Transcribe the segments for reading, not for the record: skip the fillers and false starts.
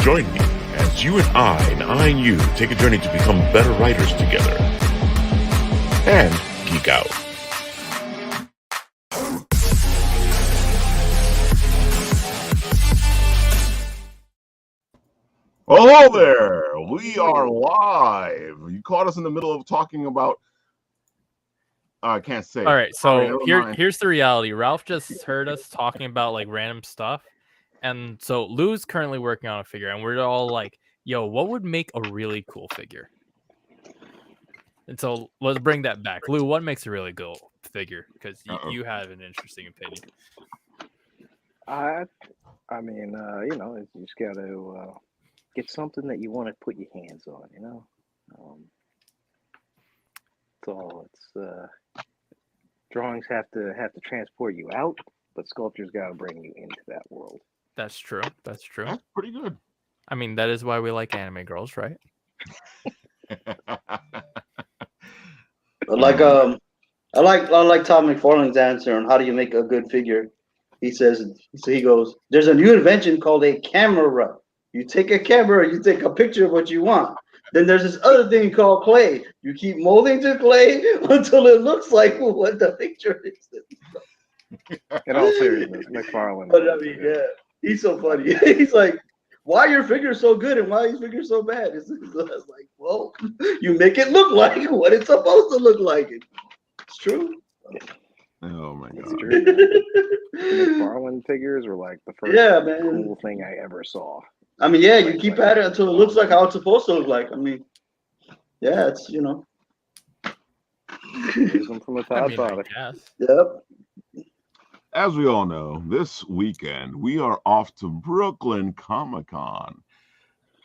Join me as you and I and you take a journey to become better writers together and geek out. Hello there. We are live. You caught us in the middle of talking about. I can't say. All right, so here's the reality. Ralph just heard us talking about like random stuff, and so Lou's currently working on a figure, and we're all like, "Yo, what would make a really cool figure?" And so let's bring that back. Lou, what makes a really cool figure? Because you have an interesting opinion. I mean, you just got to get something that you want to put your hands on. It's all. Drawings have to transport you out, but sculptures got to bring you into that world. That's true. That's pretty good. I mean, that is why we like anime girls, right? I like Todd McFarlane's answer on how do you make a good figure. He goes, there's a new invention called a camera. You take a camera, you take a picture of what you want. Then there's this other thing called clay. You keep molding to clay until it looks like what the picture is. In all seriousness, McFarlane. But I mean, yeah, he's so funny. He's like, why are your figures so good and why are these figures so bad? It's like, well, you make it look like what it's supposed to look like. It's true. Oh my god. It's true. McFarlane figures were like the first cool thing I ever saw. I mean, yeah, you keep at it until it looks like how it's supposed to look like. I mean, yeah, it's Wisdom from a Todd father. Yep. As we all know, this weekend we are off to Brooklyn Comic-Con.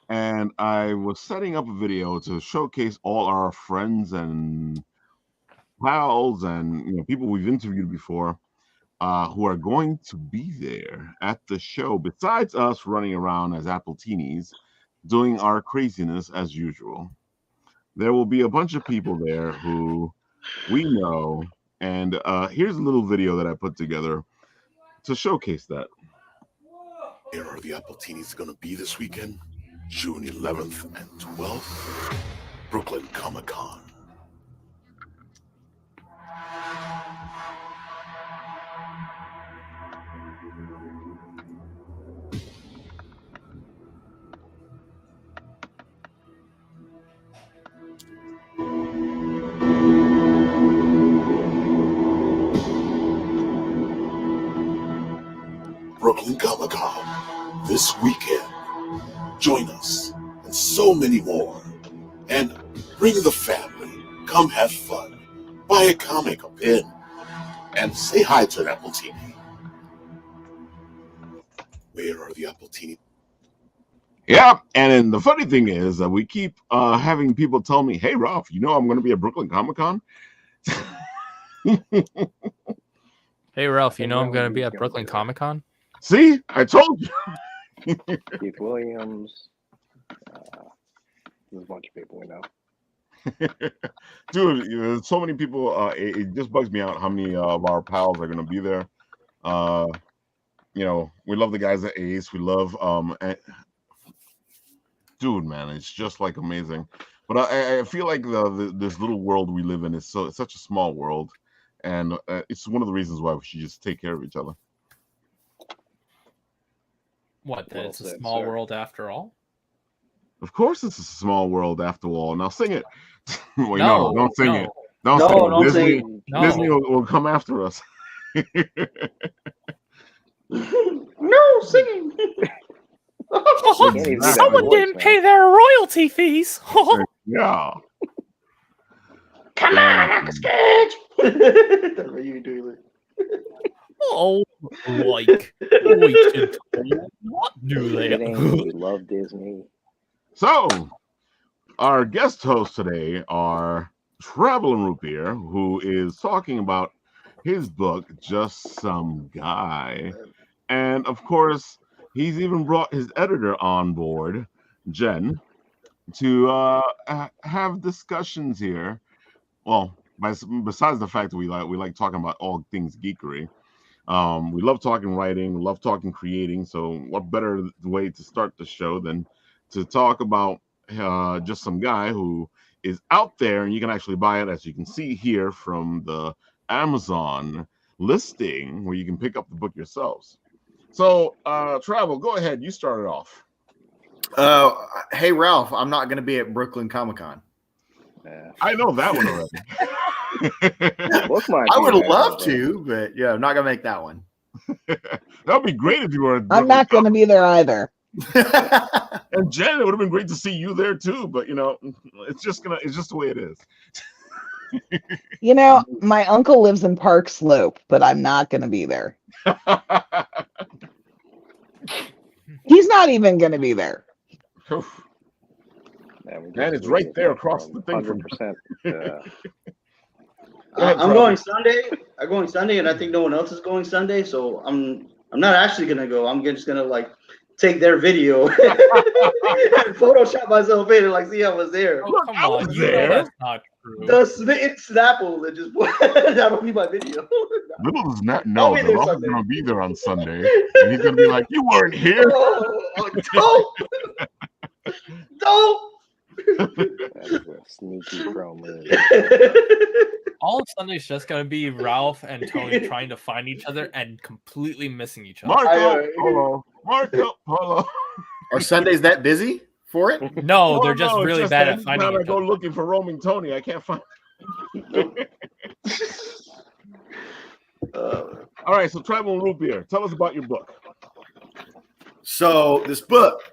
And I was setting up a video to showcase all our friends and pals and people we've interviewed before who are going to be there at the show, besides us running around as Appletinis doing our craziness as usual. There will be a bunch of people there who we know, and here's a little video that I put together to showcase that. Where are the Appletinis going to be this weekend? June 11th and 12th, Brooklyn Comic-Con. Brooklyn Comic-Con this weekend. Join us and so many more. And bring the family. Come have fun. Buy a comic, a pen, and say hi to an Appletini. Where are the Appletini? Yeah, and then the funny thing is that we keep having people tell me, "Hey, Ralph, I'm going to be at Brooklyn Comic-Con." Hey, Ralph, I'm going to be at Brooklyn Comic-Con? See, I told you. Keith Williams. There's a bunch of people we know. Dude, so many people. It just bugs me out how many of our pals are going to be there. We love the guys at Ace. We love dude, man, it's just like amazing. But I feel like this little world we live in is such a small world, and it's one of the reasons why we should just take care of each other. What? That it's a small world after all? Of course, it's a small world after all. Now sing it. Wait, no, don't sing it. Don't sing it. Disney will come after us. No singing. Someone didn't pay their royalty fees. Yeah. Come on, I'm scared. That's what you do. Oh, what do they? We love Disney. So, our guest hosts today are Traveling Root Beer, who is talking about his book, Just Some Guy. And, of course, he's even brought his editor on board, Jen, to have discussions here. Well, besides the fact that we like talking about all things geekery, We love talking writing, we love talking creating. So what better way to start the show than to talk about just some guy who is out there, and you can actually buy it, as you can see here from the Amazon listing, where you can pick up the book yourselves. So, Travel, go ahead. You start it off. Hey, Ralph, I'm not going to be at Brooklyn Comic-Con. I know that one already. I would love to, but yeah, I'm not going to make that one. That would be great if you were. I'm not going to be there either. And Jen, it would have been great to see you there too, but you know, it's just the way it is. You know, my uncle lives in Park Slope, but I'm not going to be there. He's not even going to be there. Man, it's right there across the thing. 100%. I'm going Sunday. I'm going Sunday, and I think no one else is going Sunday, so I'm not actually gonna go. I'm just gonna like take their video and Photoshop myself in and like see I was there. Oh, come on, you know that's not true. It's Snapple that just that'll be my video. Little does not know that Ralph is gonna be there on Sunday, and he's gonna be like, "You weren't here." Don't. That's a sneaky promo. All of Sunday's just gonna be Ralph and Tony trying to find each other and completely missing each other. Marco Polo. Are Sundays that busy for it? No, they're just really bad at finding each other. I go other. looking for roaming Tony. I can't find. All right, so Travel and Root Beer, tell us about your book. So this book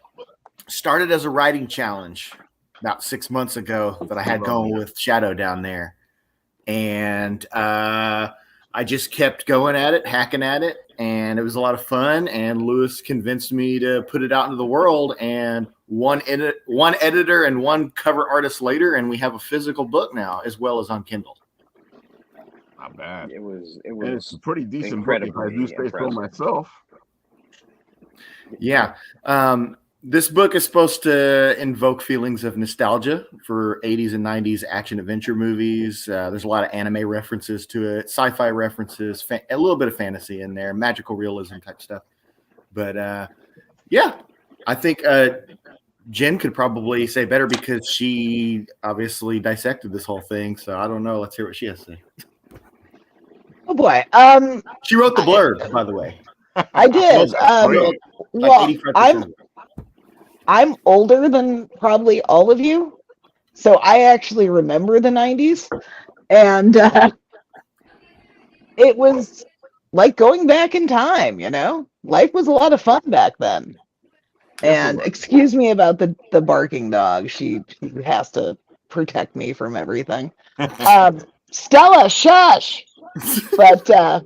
started as a writing challenge about 6 months ago that I had going with Shadow down there. And I just kept going at it, hacking at it, and it was a lot of fun. And Lewis convinced me to put it out into the world. And one editor and one cover artist later, and we have a physical book now, as well as on Kindle. Not bad. It was. And it's a pretty decent book if I do say so myself. Yeah. This book is supposed to invoke feelings of nostalgia for 80s and 90s action adventure movies. There's a lot of anime references to it, sci-fi references, a little bit of fantasy in there, magical realism type stuff. But yeah, I think Jen could probably say better because she obviously dissected this whole thing. So I don't know. Let's hear what she has to say. Oh boy. She wrote the blurb, by the way. I did. Well, I'm older than probably all of you, so I actually remember the 90s, and it was like going back in time, you know? Life was a lot of fun back then. And excuse me about the barking dog. She has to protect me from everything. Stella, shush! But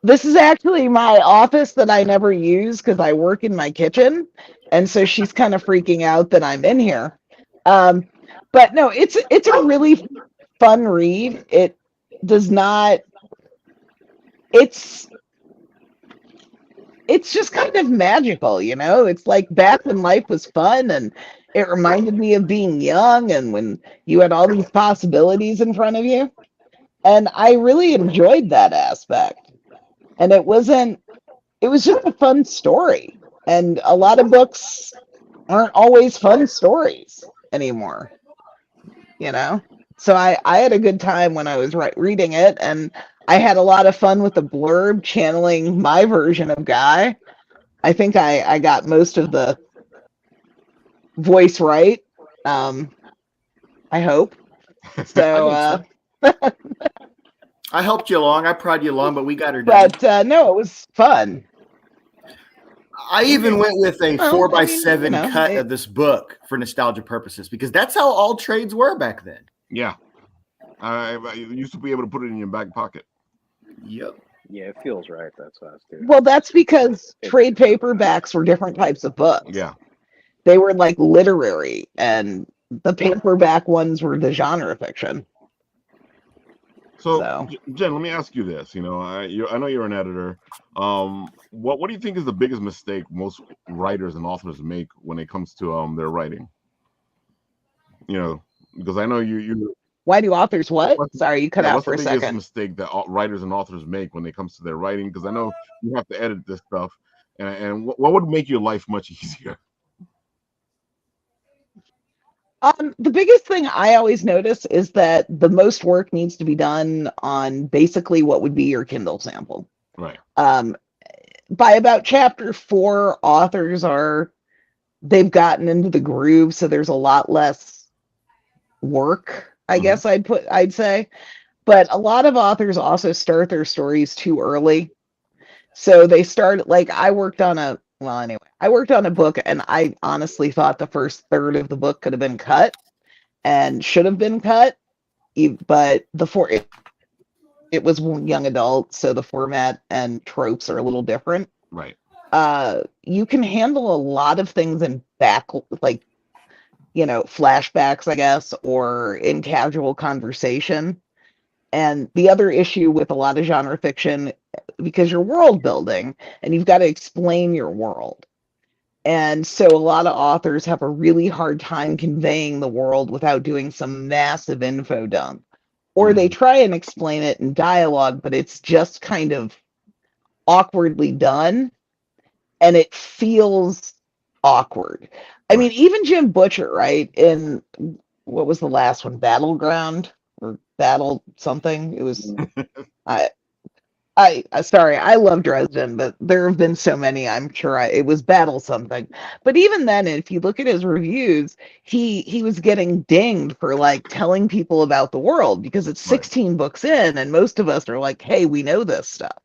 this is actually my office that I never use because I work in my kitchen. And so she's kind of freaking out that I'm in here. But no, it's a really fun read. It does not, it's just kind of magical, you know? It's like back when life was fun, and it reminded me of being young and when you had all these possibilities in front of you. And I really enjoyed that aspect. And it was just a fun story. And a lot of books aren't always fun stories anymore, you know? So I had a good time when I was reading it, and I had a lot of fun with the blurb channeling my version of Guy. I think I got most of the voice right. I hope. So I helped you along. I prod you along, but we got her done. But no, it was fun. I even went with a 4x7 cut of this book for nostalgia purposes because that's how all trades were back then. Yeah. I used to be able to put it in your back pocket. Yep. Yeah, it feels right. That's what I was doing. Well, that's because trade paperbacks were different types of books. Yeah. They were like literary, and the paperback ones were the genre fiction. So, Jen, let me ask you this. You know, I know you're an editor. What do you think is the biggest mistake most writers and authors make when it comes to their writing? You know, because I know you Why do authors what? What's- Sorry, you cut yeah, out what's for the a biggest second. mistake that writers and authors make when it comes to their writing? Because I know you have to edit this stuff, and what would make your life much easier? The biggest thing I always notice is that the most work needs to be done on basically what would be your Kindle sample. Right. By about chapter 4, they've gotten into the groove, so there's a lot less work, I Mhm. guess I'd say. But a lot of authors also start their stories too early. So they start, like, I worked on a book, and I honestly thought the first third of the book could have been cut and should have been cut, but it was young adult, so the format and tropes are a little different. Right. You can handle a lot of things in like, flashbacks, I guess, or in casual conversation. And the other issue with a lot of genre fiction, because you're world building and you've got to explain your world. And so a lot of authors have a really hard time conveying the world without doing some massive info dump. Or they try and explain it in dialogue, but it's just kind of awkwardly done and it feels awkward. I mean, even Jim Butcher, right? In what was the last one? Battleground or Battle something? It was I sorry, I love Dresden, but there have been so many. I'm sure it was Battle something. But even then, if you look at his reviews, he was getting dinged for like telling people about the world because it's 16 books in, and most of us are like, "Hey, we know this stuff."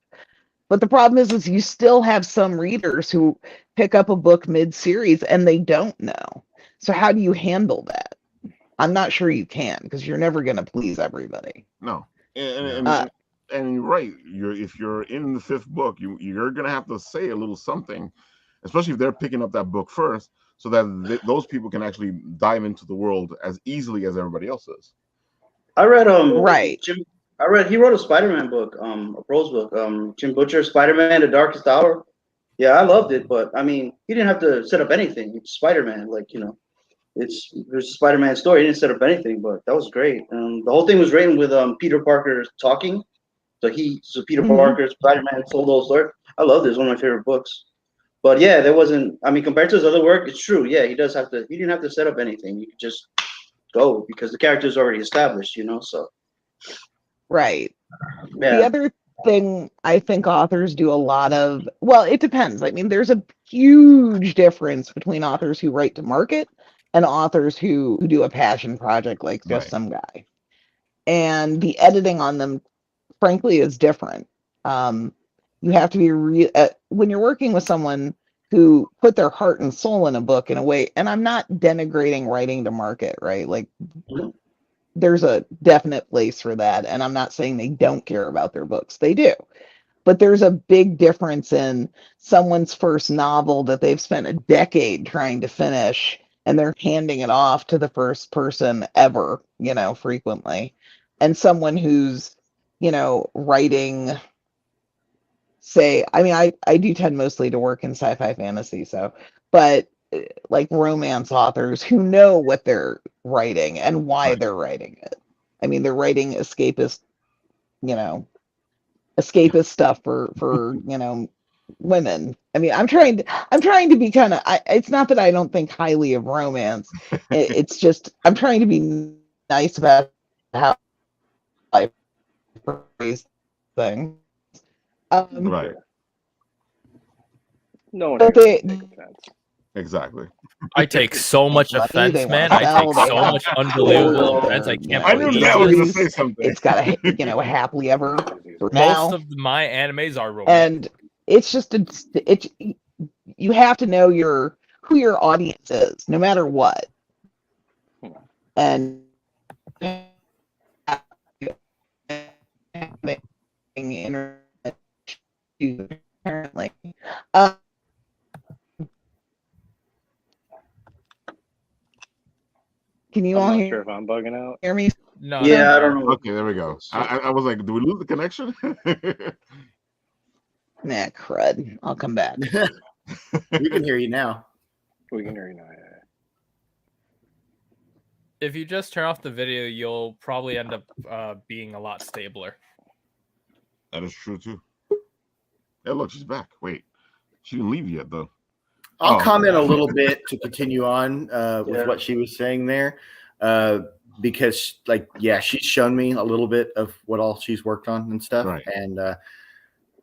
But the problem is you still have some readers who pick up a book mid-series and they don't know. So how do you handle that? I'm not sure you can because you're never going to please everybody. No, Uh, and you're right. If you're in the 5th book, you're gonna have to say a little something, especially if they're picking up that book first, so that those people can actually dive into the world as easily as everybody else is. I read right. he wrote a Spider-Man book, a prose book, Jim Butcher, Spider-Man: The Darkest Hour. Yeah, I loved it, but I mean, he didn't have to set up anything. It's Spider-Man, like, there's a Spider-Man story. He didn't set up anything, but that was great. The whole thing was written with Peter Parker talking. So Peter Parker, Spider-Man, told those stories. I love this. One of my favorite books. But yeah, there wasn't. I mean, compared to his other work, it's true. Yeah, he does have to. He didn't have to set up anything. You could just go because the character is already established. So Right. yeah. The other thing I think authors do a lot of, well, it depends. I mean, there's a huge difference between authors who write to market and authors who do a passion project like just some guy. And the editing on them, frankly, is different. You have to be when you're working with someone who put their heart and soul in a book in a way, and I'm not denigrating writing to market, right? Like, there's a definite place for that, and I'm not saying they don't care about their books. They do. But there's a big difference in someone's first novel that they've spent a decade trying to finish and they're handing it off to the first person ever, frequently. And someone who's, writing, say, I mean, I do tend mostly to work in sci-fi fantasy, but like romance authors who know what they're writing and why they're writing it. I mean, they're writing escapist, you know, escapist stuff for women. I mean, I'm trying to be kind of, it's not that I don't think highly of romance. It's just I'm trying to be nice about how I phrase things. Right. No one But here can take offense. Exactly. I take so much money, offense, they man. wanna I sell, take they so have much unbelievable gold, offense. I or, can't I knew believe that was this. going to say something. It's got a happily ever for Most now. of my animes are romantic. And it's just it's you have to know who your audience is, no matter what. And internet apparently. Can you all I'm not hear, sure if I'm bugging out. hear me? No, Yeah, no, I don't know. Okay, there we go. I was like, do we lose the connection? Nah, crud. I'll come back. We can hear you now. We can hear you now. Yeah. If you just turn off the video, you'll probably end up being a lot stabler. That is true too. Yeah, look, she's back. Wait, she didn't leave yet though. I'll Oh, comment okay. a little bit to continue on with what she was saying there, because, like, yeah, she's shown me a little bit of what all she's worked on and stuff, Right. and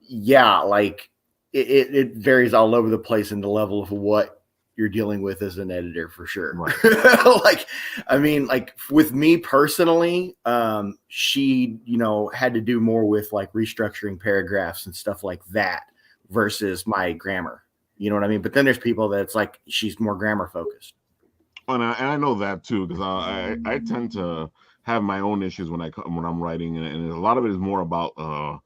yeah, like it varies all over the place in the level of what you're dealing with as an editor, for sure. Right. Like, I mean, like with me personally, she, you know, had to do more with like restructuring paragraphs and stuff like that versus my grammar. You know what I mean? But then there's people that's like, she's more grammar focused. And I know that too, because I tend to have my own issues when I'm writing, and a lot of it is more about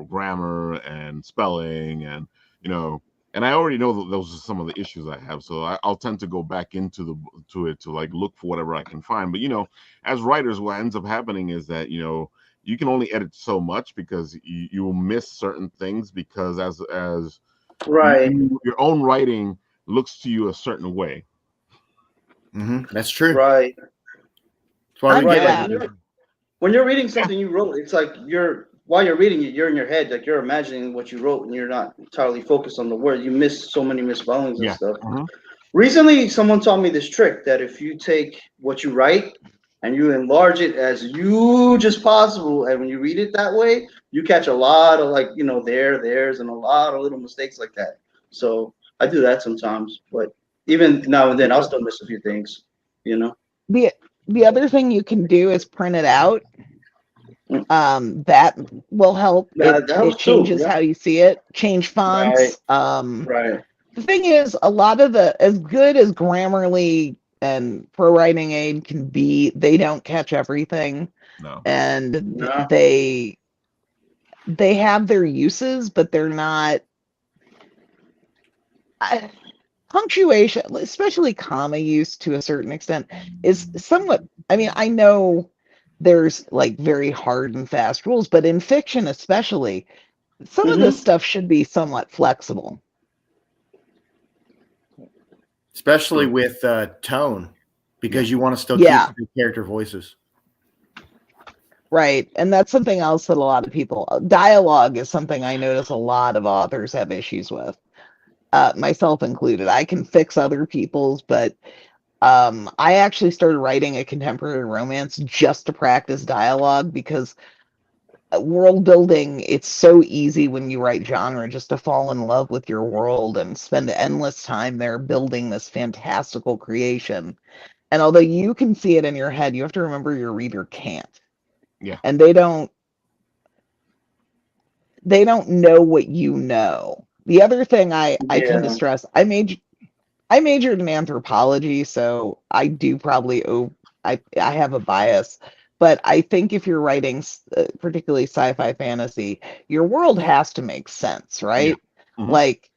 grammar and spelling, and you know, and I already know that those are some of the issues I have, so I'll tend to go back into it to like look for whatever I can find. But you know, as writers, what ends up happening is that, you know, you can only edit so much because you will miss certain things, because as Right. your own writing looks to you a certain way. That's true. Right. That's why we Right. get Like when you're reading something you wrote, it's like while you're reading it, you're in your head, like you're imagining what you wrote, and you're not entirely focused on the word. You miss so many misspellings and stuff. Recently, someone taught me this trick that if you take what you write and you enlarge it as huge as possible, and when you read it that way, you catch a lot of, like, you know, there's, and a lot of little mistakes like that. So I do that sometimes, but even now and then, I'll still miss a few things, you know. The other thing you can do is print it out. That will help. It changes how you see it. Change fonts. Right. The thing is, a lot of as good as Grammarly and Pro Writing Aid can be, they don't catch everything. No. And they have their uses, but they're not. Punctuation, especially comma use to a certain extent, is somewhat. I mean, I know there's like very hard and fast rules, but in fiction, especially, some of this stuff should be somewhat flexible. Especially with tone, because you want to still keep the character voices. Right. And that's something else that a lot of people, dialogue is something I notice a lot of authors have issues with, myself included. I can fix other people's, but I actually started writing a contemporary romance just to practice dialogue, because world building, it's so easy when you write genre just to fall in love with your world and spend endless time there building this fantastical creation. And although you can see it in your head, you have to remember your reader can't. Yeah. And they don't know what you know. The other thing I tend to stress, I majored in anthropology, so I do probably I have a bias, but I think if you're writing particularly sci-fi fantasy, your world has to make sense, right? Like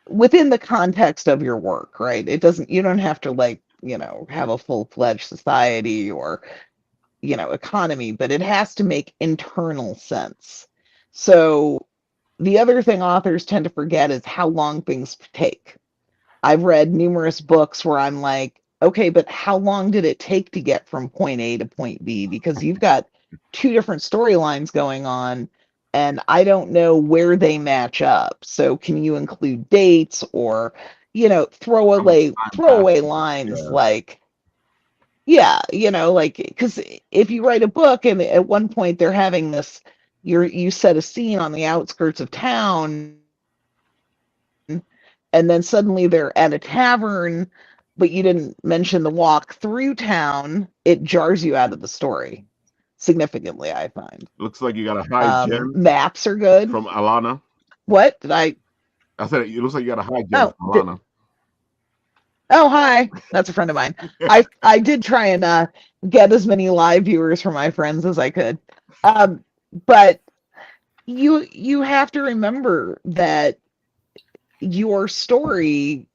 within the context of your work, right? You don't have to, like, you know, have a full-fledged society or, you know, economy, but it has to make internal sense. So the other thing authors tend to forget is how long things take. I've read numerous books where I'm like, okay, but how long did it take to get from point A to point B? Because you've got two different storylines going on, and I don't know where they match up. So can you include dates, or, you know, throw away lines like, yeah, you know, like, because if you write a book and at one point they're having this, you set a scene on the outskirts of town, and then suddenly they're at a tavern, but you didn't mention the walk through town, it jars you out of the story significantly, I find. Looks like you got a high gem. Maps are good. From Alana. What? Did I said it looks like you got a high gem from Alana. Oh, hi. That's a friend of mine. I did try and get as many live viewers for my friends as I could. But you have to remember that your story,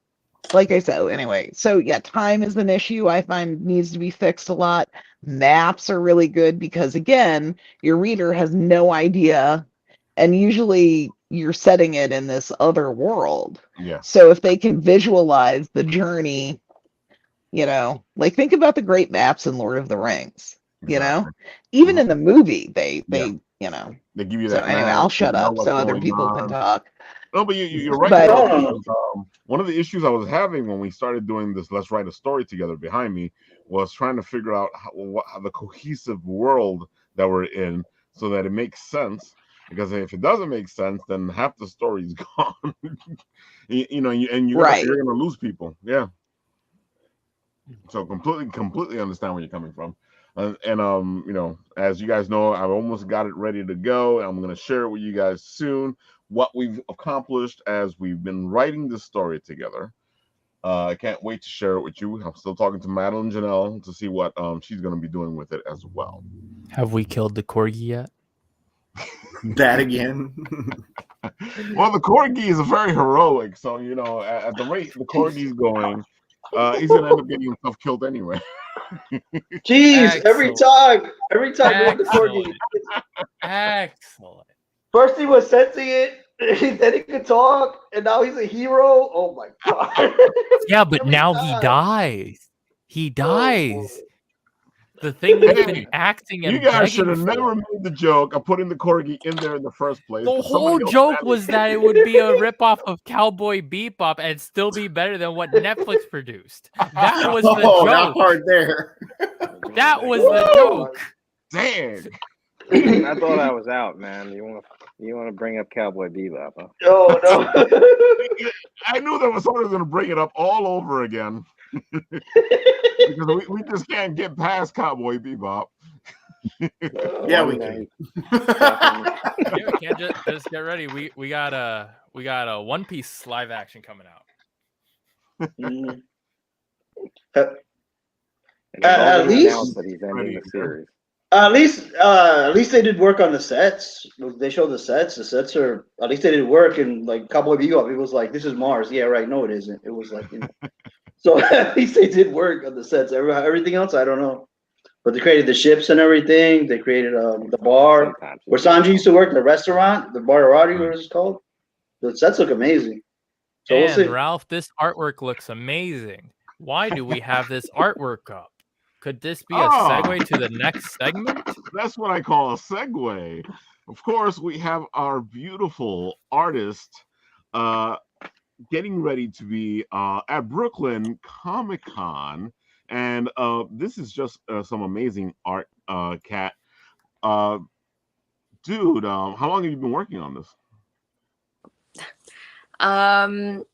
like I said, anyway. So yeah, time is an issue I find needs to be fixed a lot. Maps are really good because, again, your reader has no idea, and usually you're setting it in this other world. Yeah. So if they can visualize the journey, You know, like think about the great maps in Lord of the Rings. You know, Exactly. even in the movie, they Yeah. you know. They give you So that anyway, map. I'll You shut know up what's so other going people can on. talk. No, but you're right But though. No. Because, one of the issues I was having when we started doing this Let's Write a Story Together behind me was trying to figure out how the cohesive world that we're in so that it makes sense. Because if it doesn't make sense, then half the story is gone. You know, and right, you're gonna lose people. Yeah. So completely understand where you're coming from. You know, as you guys know, I've almost got it ready to go. I'm gonna share it with you guys soon. What we've accomplished as we've been writing this story together. I can't wait to share it with you. I'm still talking to Madeline Janelle to see what she's gonna be doing with it as well. Have we killed the corgi yet? That again. Well, the corgi is very heroic, so you know, at the rate the corgi's going, he's gonna end up getting himself killed anyway. Jeez, every Excellent. time you want the corgi. Excellent. First he was sentient, then he could talk, and now he's a hero. Oh my god! Yeah, but Every now he time. dies. He Oh, dies. boy. The thing we've been Hey, acting you and guys should begging have never for. made the joke of putting the corgi in there in the first place. The 'Cause somebody whole else joke added was that it would be a ripoff of Cowboy Bebop and still be better than what Netflix produced. That was the Oh, that joke. part there. That was the joke. Dang. I thought I was out, man. You want to bring up Cowboy Bebop, huh? Oh no! I knew there was someone who was going to bring it up all over again. Because we just can't get past Cowboy Bebop. Yeah, we One can. night. Yeah, we can't just get ready. We got a One Piece live action coming out. Mm. And they've At already least- announced that he's ending the series. At least they did work on the sets. They showed the sets. The sets are at least they did work. And like Cowboy Bebop, it was like, this is Mars. Yeah, right. No, it isn't. It was like, you know. So at least they did work on the sets. Everything else, I don't know. But they created the ships and everything. They created the bar Sometimes where Sanji used to work, the restaurant, the Bararati, what is it called? The sets look amazing. So we'll And see. Ralph, this artwork looks amazing. Why do we have this artwork up? Could this be a segue to the next segment? That's what I call a segue. Of course, we have our beautiful artist getting ready to be at Brooklyn Comic Con. And this is just some amazing art, Kat. Dude, how long have you been working on this? I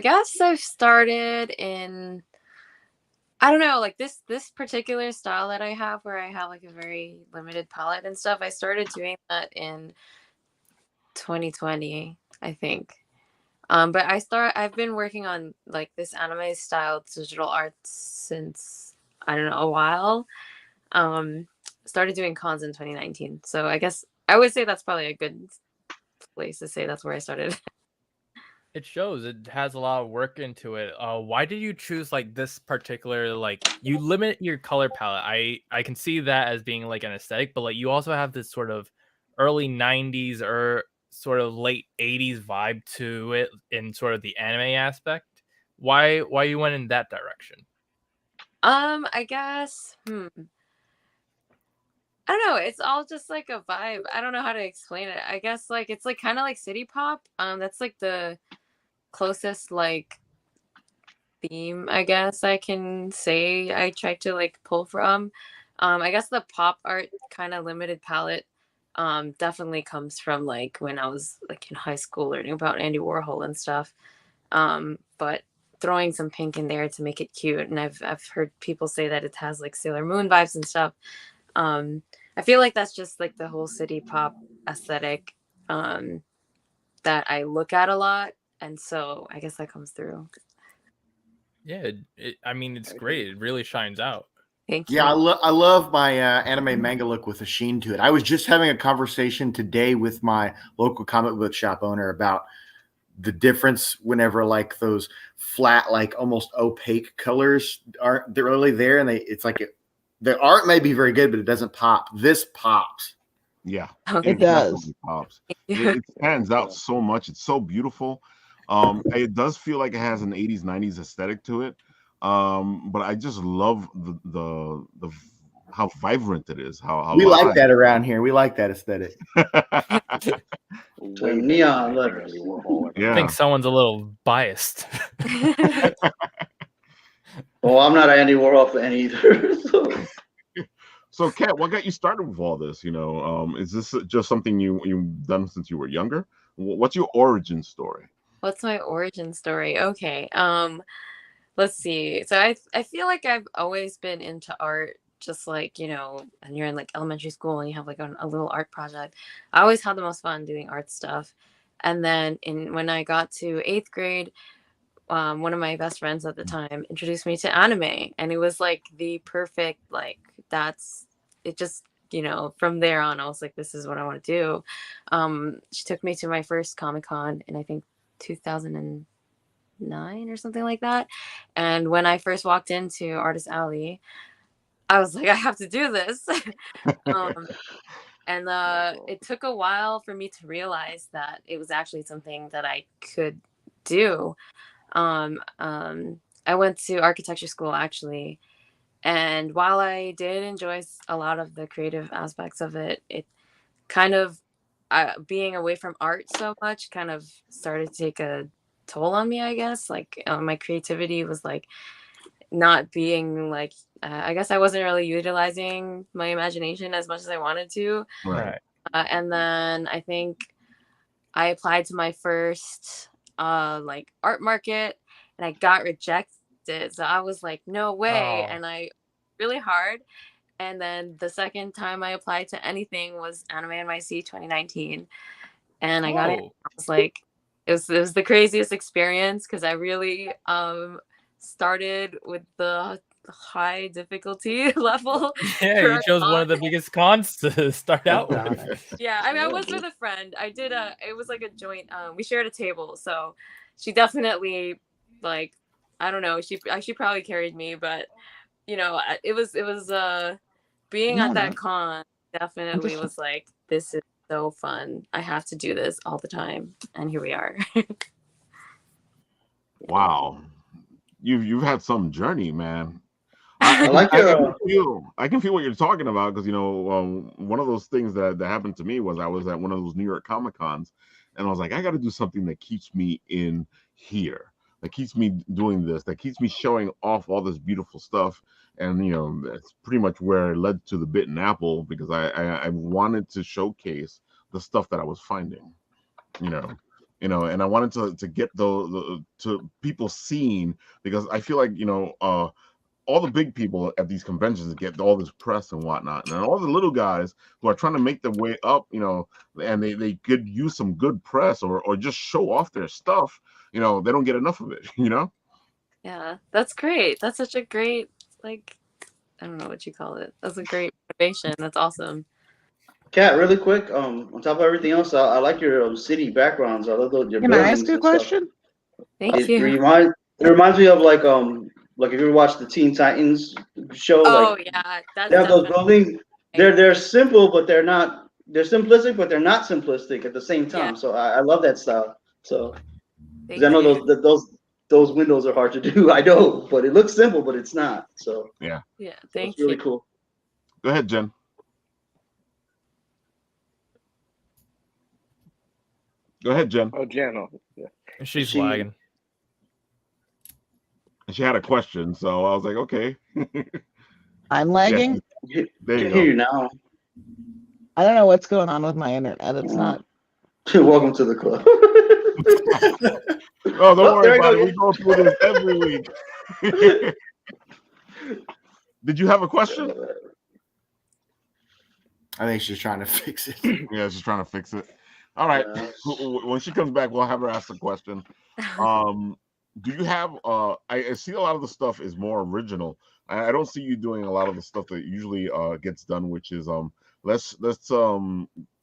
guess I've started in, I don't know, like this particular style that I have where I have like a very limited palette and stuff. I started doing that in 2020, I think. But I've been working on like this anime style digital art since, I don't know, a while. Started doing cons in 2019. So I guess I would say that's probably a good place to say that's where I started. It shows it has a lot of work into it. Why did you choose like this particular, like you limit your color palette? I can see that as being like an aesthetic, but like you also have this sort of early 90s or sort of late 80s vibe to it in sort of the anime aspect. Why you went in that direction? I guess I don't know. It's all just like a vibe. I don't know how to explain it. I guess like it's like kind of like city pop. That's like the closest like theme I guess I can say I tried to like pull from. I guess the pop art kind of limited palette definitely comes from like when I was like in high school learning about Andy Warhol and stuff. But throwing some pink in there to make it cute, and I've heard people say that it has like Sailor Moon vibes and stuff. I feel like that's just like the whole city pop aesthetic that I look at a lot, and so I guess that comes through. Yeah, I mean it's great. It really shines out. Thank you. Yeah, I love my anime manga look with a sheen to it. I was just having a conversation today with my local comic book shop owner about the difference whenever like those flat, like almost opaque colors they're really there, and it's like the art may be very good, but it doesn't pop. This pops. Yeah, Okay. It does. definitely pops. It stands out so much. It's so beautiful. It does feel like it has an 80s, 90s aesthetic to it. But I just love the how vibrant it is. How We like live. that around here. We like that aesthetic. So neon letters. Andy Warhol. I Yeah. think someone's a little biased. Well, I'm not an Andy Warhol fan either. So. So, Kat, what got you started with all this? You know, is this just something you've done since you were younger? What's your origin story? What's my origin story? Okay. Let's see. So I feel like I've always been into art, just like, and you're in like elementary school and you have like a little art project. I always had the most fun doing art stuff. And then when I got to 8th grade, one of my best friends at the time introduced me to anime, and it was like the perfect, like, that's it. Just, from there on, I was like, this is what I want to do. She took me to my first Comic-Con in, I think, 2009 or something like that. And when I first walked into Artist Alley, I was like, I have to do this. And it took a while for me to realize that it was actually something that I could do. I went to architecture school, actually, and while I did enjoy a lot of the creative aspects of it, it kind of, being away from art so much, kind of started to take a toll on me, I guess. Like, my creativity was like not being like, I guess I wasn't really utilizing my imagination as much as I wanted to. Right. And then I think I applied to my first like art market, and I got rejected. So I was like, no way. Oh. And I really hard. And then the second time I applied to anything was Anime NYC 2019. And I got it. I was like, it was the craziest experience, because I really started with the high difficulty level. Yeah, you chose one of the biggest cons to start out with. Yeah, I mean, I was with a friend. It was like a joint, we shared a table, so she definitely, like, I don't know, she probably carried me, but it was being at that con definitely was like, this is so fun. I have to do this all the time, and here we are. Wow, you've had some journey, man. I like I can feel what you're talking about, because one of those things that happened to me was I was at one of those New York Comic Cons, and I was like, I got to do something that keeps me in here, that keeps me doing this, that keeps me showing off all this beautiful stuff. And that's pretty much where it led to the Bitten Apple, because I wanted to showcase the stuff that I was finding, and I wanted to get the to people seeing, because I feel like all the big people at these conventions get all this press and whatnot, and all the little guys who are trying to make their way up, and they could use some good press or just show off their stuff, they don't get enough of it, Yeah, that's great. That's such a great, like, I don't know what you call it. That's a great motivation. That's awesome. Kat, really quick, on top of everything else, I like your city backgrounds. I love your Can I buildings ask you a and stuff. question? Thank It you. reminds me of like if you watch the Teen Titans show, Oh, like yeah, that's they have those definitely. buildings. They're simple, but they're not. They're simplistic, but they're not simplistic at the same time. Yeah. So I love that style. So 'cause Thank I know you. those windows are hard to do. I know, but it looks simple, but it's not. So Yeah. Yeah, it's thank really you. cool. Go ahead, Jen. Go ahead, Jen. Oh, Jen. Yeah. She's She- lagging. And she had a question, so I was like, okay. I'm lagging. There Can you hear you go. now. I don't know what's going on with my internet. It's not. Welcome to the club. Oh, don't worry there we about go. it. We go through this every week. Did you have a question? I think she's trying to fix it. Yeah, she's trying to fix it. All right. Yeah. When she comes back, we'll have her ask the question. Do you have I see a lot of the stuff is more original. I don't see you doing a lot of the stuff that usually gets done, which is let's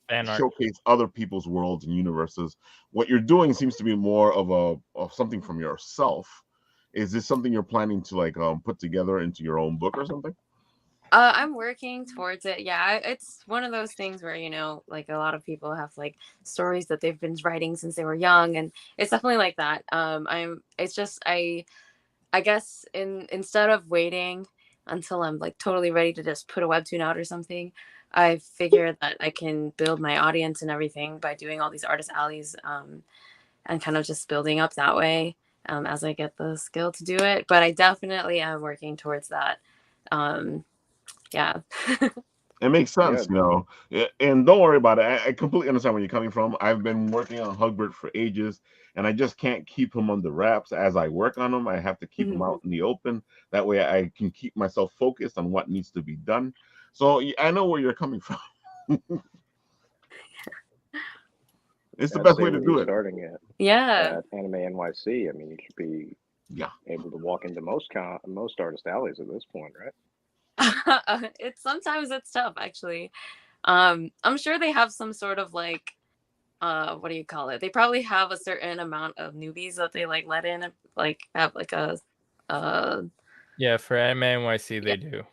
Fan art. showcase other people's worlds and universes. What you're doing seems to be more of something from yourself. Is this something you're planning to like put together into your own book or something? I'm working towards it. Yeah, it's one of those things where, like, a lot of people have like stories that they've been writing since they were young, and it's definitely like that. It's just I I guess instead of waiting until I'm like totally ready to just put a webtoon out or something, I figured that I can build my audience and everything by doing all these artist alleys, and kind of just building up that way, as I get the skill to do it. But I definitely am working towards that. Yeah. It makes sense, Yeah. and don't worry about it. I completely understand where you're coming from. I've been working on Hugbert for ages, and I just can't keep him under wraps. As I work on him, I have to keep him out in the open. That way, I can keep myself focused on what needs to be done. So I know where you're coming from. It's the I'd best say way to when do you're it. starting Yeah. at Anime NYC, I mean, you should be Yeah. able to walk into most artist alleys at this point, right? Sometimes it's tough actually. I'm sure they have some sort of like what do you call it? They probably have a certain amount of newbies that they like let in, like have like a Yeah, for Anime NYC they do.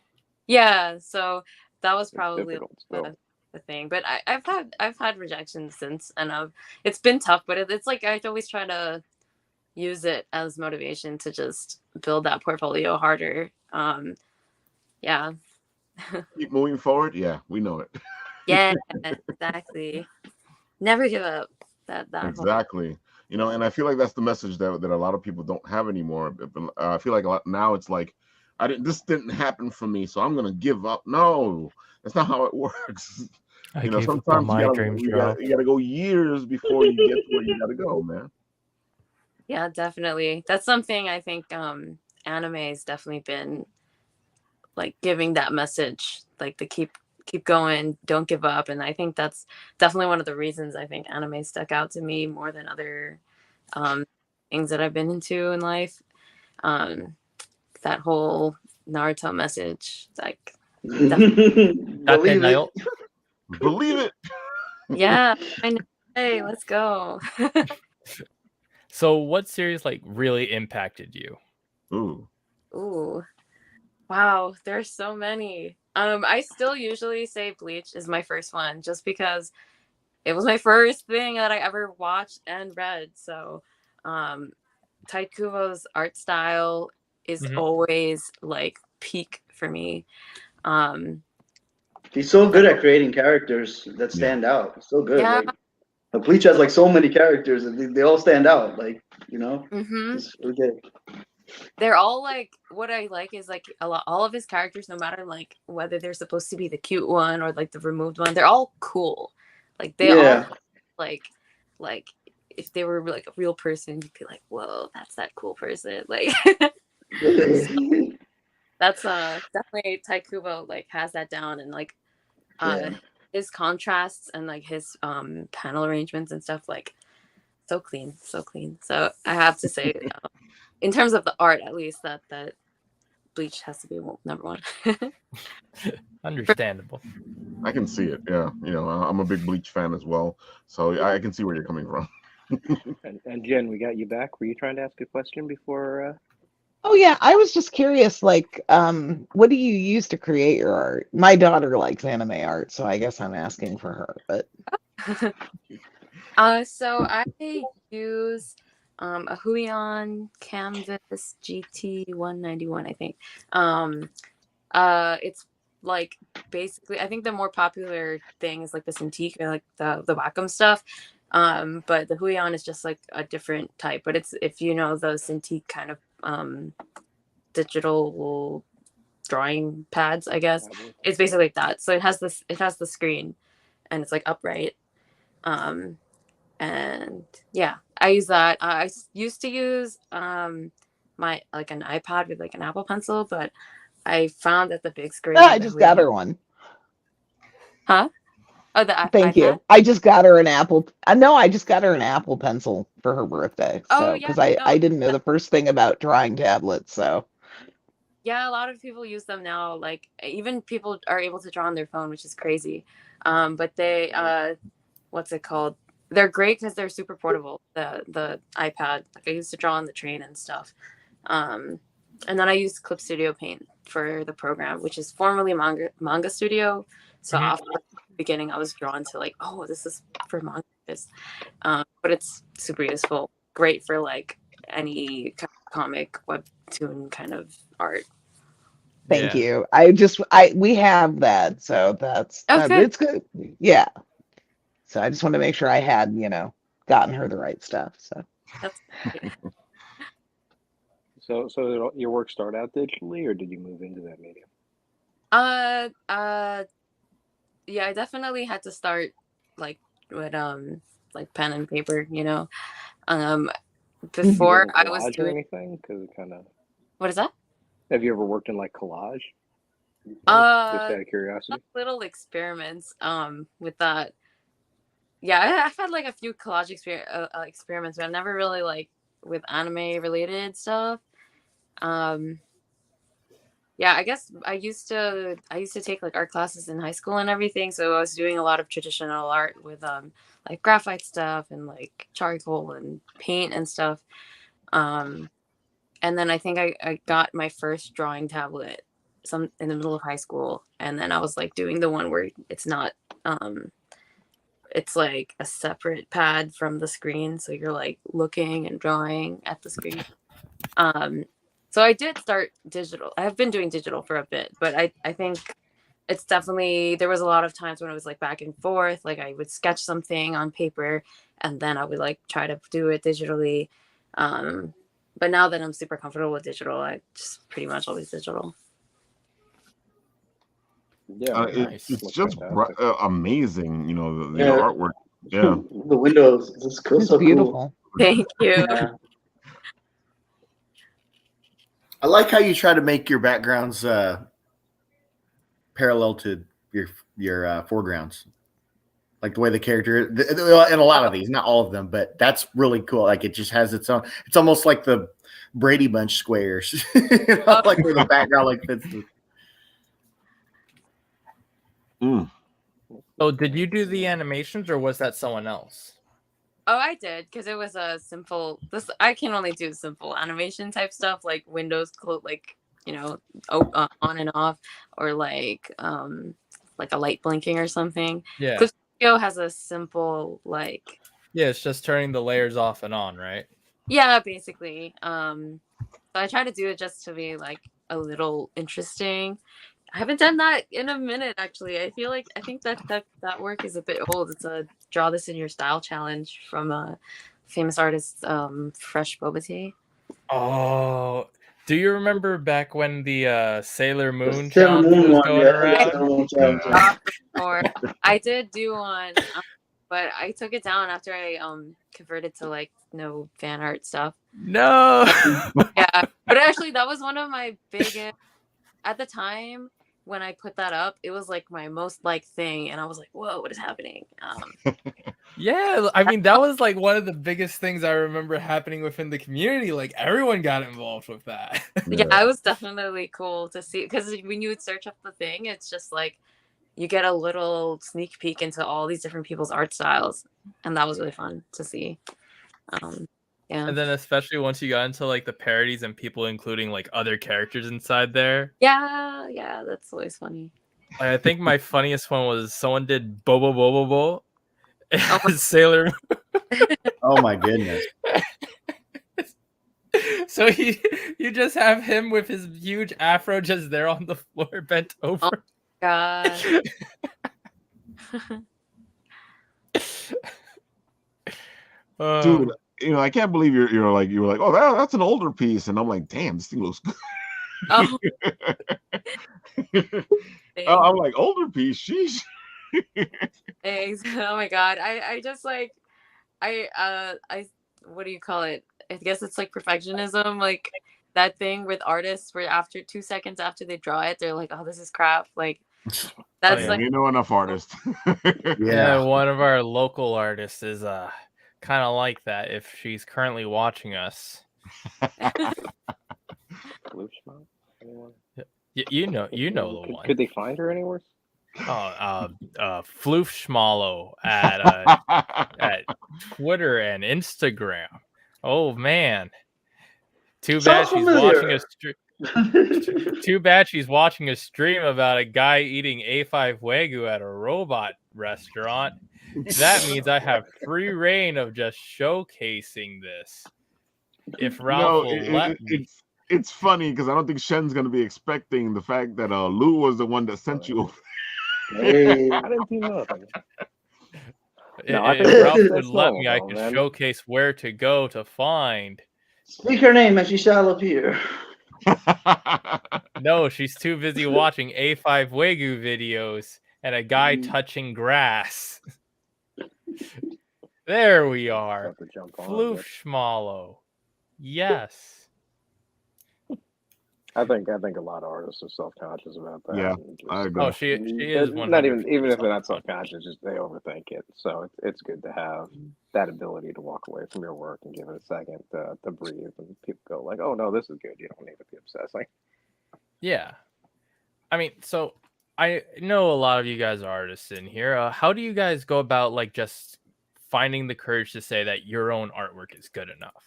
yeah, so that was It's probably difficult still. the thing. But I've had rejections since, and it's been tough, but it's like I always try to use it as motivation to just build that portfolio harder. Yeah. Keep moving forward. Yeah, we know it. Yeah, exactly. Never give up. That whole Exactly. And I feel like that's the message that a lot of people don't have anymore. I feel like now it's like, this didn't happen for me, so I'm gonna give up. No, that's not how it works. I gave up on Sometimes my dreams, you Ralph. gotta go years before you get to where you gotta go, man. Yeah, definitely. That's something I think anime has definitely been like giving that message, like to keep going, don't give up. And I think that's definitely one of the reasons I think anime stuck out to me more than other things that I've been into in life. That whole Naruto message, like Believe it. Believe it. yeah, I know. Hey, let's go. So what series like really impacted you? Ooh. Wow, there's so many. I still usually say Bleach is my first one just because it was my first thing that I ever watched and read. So, Tite Kubo's art style is always like peak for me. He's so good at creating characters that stand out. He's so good. Yeah. Like Bleach has like so many characters and they all stand out. Like, it's really good. They're all like, what I like is like all of his characters, no matter like whether they're supposed to be the cute one or like the removed one, they're all cool. Like they all like if they were like a real person, you'd be like, whoa, that's that cool person. Like that's definitely Tite Kubo like has that down, and like his contrasts and like his panel arrangements and stuff, like so clean. So I have to say, in terms of the art, at least that Bleach has to be number one. Understandable. I can see it. Yeah, I'm a big Bleach fan as well, so I can see where you're coming from. and Jen, we got you back. Were you trying to ask a question before? Oh yeah, I was just curious, like, what do you use to create your art? My daughter likes anime art, so I guess I'm asking for her, but so I use a Huion Canvas GT 191, I think. It's like basically, I think the more popular thing is like the Cintiq or like the Wacom stuff. But the Huion is just like a different type. But it's, if you know the Cintiq kind of digital drawing pads, I guess it's basically like that. So it has the screen and it's like upright. And yeah, I use that. I used to use my like an iPad with like an Apple Pencil, but I found that the big screen. I just got her one. Huh? Oh, the Thank iPad? you. I just got her an Apple. No, I just got her an Apple Pencil for her birthday. So, because I didn't know the first thing about drawing tablets, so. Yeah, a lot of people use them now. Like even people are able to draw on their phone, which is crazy. But they, what's it called? They're great because they're super portable. The iPad, like I used to draw on the train and stuff. And then I used Clip Studio Paint for the program, which is formerly Manga Studio. So off the beginning, I was drawn to like, oh, this is for manga. But it's super useful. Great for like any kind comic webtoon kind of art. Thank Yeah. you. We have that, so Okay. it's good. Yeah. So I just want to make sure I had, gotten her the right stuff. So That's great. So your work start out digitally, or did you move into that medium? Yeah, I definitely had to start like with like pen and paper, Have you before done I was collage or doing. anything? Because it kind of. What is that? Have you ever worked in like collage? Just out of curiosity. Little experiments with that. Yeah, I've had like a few collage experiments, but never really like with anime related stuff. Yeah, I guess I used to take like art classes in high school and everything, so I was doing a lot of traditional art with like graphite stuff and like charcoal and paint and stuff. And then I think I got my first drawing tablet in the middle of high school, and then I was like doing the one where it's not it's like a separate pad from the screen, so you're like looking and drawing at the screen. So I did start digital. I have been doing digital for a bit, but I think it's definitely, there was a lot of times when it was like back and forth. Like I would sketch something on paper and then I would like try to do it digitally. But now that I'm super comfortable with digital, I just pretty much always digital. Yeah, It's looks just fantastic. amazing, the Yeah. artwork. Yeah. The windows, it's so it's cool. beautiful. Thank you. Yeah. I like how you try to make your backgrounds parallel to your foregrounds, like the way the character. In a lot of these, not all of them, but that's really cool. Like it just has its own. It's almost like the Brady Bunch squares, like where the background like fits. So did you do the animations or was that someone else? Oh, I did, because it was a simple. I can only do simple animation type stuff like windows like on and off, or like a light blinking or something. Yeah. Clip Studio has a simple like. Yeah, it's just turning the layers off and on, right? Yeah, basically. So I try to do it just to be like a little interesting. I haven't done that in a minute, actually. I think that work is a bit old. It's a draw this in your style challenge from a famous artist, Fresh Boba Tea. Oh, do you remember back when the Sailor Moon The Sailor challenge Moon was one, going yeah. around? Sailor Moon challenge, Yeah. Or I did do one, but I took it down after I converted to like no fan art stuff. No. Yeah, but actually that was one of my biggest at the time. When I put that up, it was like my most liked thing, and I was like, "Whoa, what is happening?" Yeah, I mean that was like one of the biggest things I remember happening within the community. Like everyone got involved with that. Yeah, it was definitely cool to see, because when you would search up the thing, it's just like you get a little sneak peek into all these different people's art styles, and that was really fun to see. Yeah. And then especially once you got into like the parodies and people including like other characters inside there. Yeah, that's always funny. I think my funniest one was someone did Bobo Bobo Bo. Oh Sailor. Oh my goodness! So you just have him with his huge afro just there on the floor, bent over. Oh God. Dude, I can't believe you were like, oh, that's an older piece, and I'm like, damn, this thing looks good. Oh. I'm like, older piece, sheesh. Thanks. Oh my God. I just like I what do you call it? I guess it's like perfectionism, like that thing with artists where after 2 seconds after they draw it, they're like, "Oh, this is crap." Like that's like enough artists. Yeah, one of our local artists is kind of like that. If she's currently watching us, you know the one. Could they find her anywhere? Floof Schmallow at Twitter and Instagram. Oh man, too bad she's watching a stream. Too bad she's watching a stream about a guy eating A5 Wagyu at a robot restaurant. That means I have free reign of just showcasing this. If Ralph No, will let me. it's funny because I don't think Shen's gonna be expecting the fact that Lou was the one that sent you over. Hey, I didn't do nothing. If No, I think Ralph would that's let normal, me, I though, could man. showcase where to go to find. speak her name and she shall appear. No, she's too busy watching A5 Wagyu videos and a guy touching grass. There we are. Have to jump on. Floof But Schmallow. Yes. I think a lot of artists are self-conscious about that. Yeah, and I just, agree. Oh, she is 100% not even if they're not self-conscious. self-conscious, just they overthink it. So it's good to have that ability to walk away from your work and give it a second to breathe. And people go like, "Oh no, this is good. You don't need to be obsessing." Yeah. I mean, so I know a lot of you guys are artists in here. How do you guys go about like just finding the courage to say that your own artwork is good enough?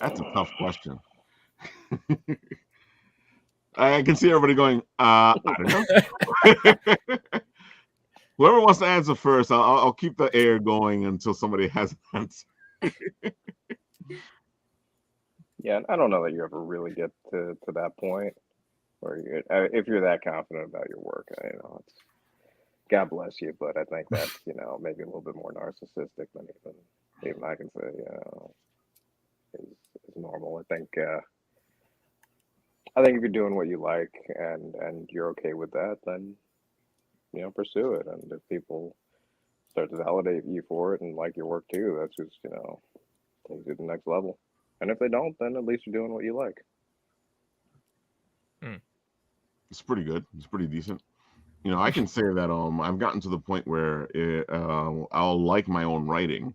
That's a tough question. I can see everybody going, I don't know. Whoever wants to answer first, I'll keep the air going until somebody has an answer. Yeah, I don't know that you ever really get to that point where you, if you're that confident about your work, it's God bless you, but I think that's maybe a little bit more narcissistic than even I can say is normal. I think if you're doing what you like and you're okay with that, then pursue it. And if people start to validate you for it and like your work too, that's just takes you to the next level. And if they don't, then at least you're doing what you like. It's pretty good. It's pretty decent. I can say that I've gotten to the point where I'll like my own writing,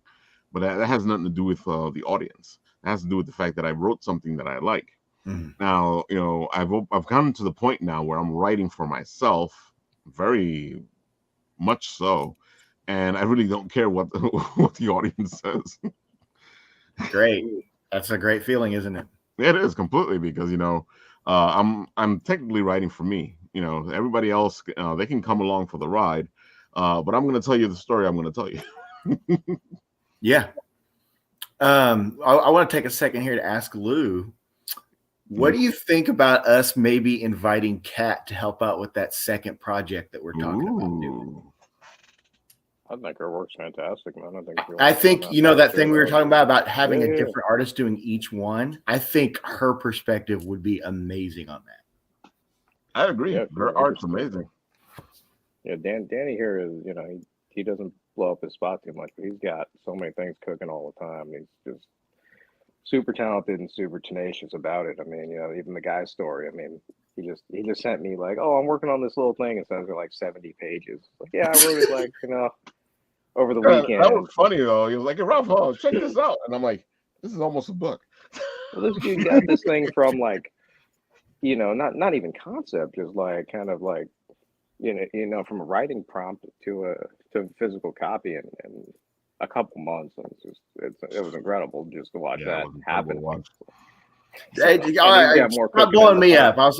but that has nothing to do with the audience. It has to do with the fact that I wrote something that I like. Now, I've gotten to the point now where I'm writing for myself, very much so, and I really don't care what what the audience says. Great. That's a great feeling, isn't it? It is completely, because I'm technically writing for me. Everybody else, they can come along for the ride, but I'm going to tell you the story I'm going to tell you. Yeah. I want to take a second here to ask Lou, what do you think about us maybe inviting Kat to help out with that second project that we're talking about doing? I think her work's fantastic, man. I think that thing we were talking about having a Yeah. different artist doing each one. I think her perspective would be amazing on that. I agree. Yeah, Her art's amazing. Yeah, Danny here is, he doesn't blow up his spot too much, but he's got so many things cooking all the time. He's just super talented and super tenacious about it. I mean, even the guy's story. I mean, he just sent me like, "Oh, I'm working on this little thing." It says like 70 pages. Like, yeah, I wrote it like over the weekend. That was funny though. He was like, "Hey, Ralph, check this out," and I'm like, "This is almost a book." Well, this dude got this thing from like, not even concept, just like kind of like, from a writing prompt to a physical copy in a couple months. And it was incredible just to watch that happen. Hey, stop blowing me up. I was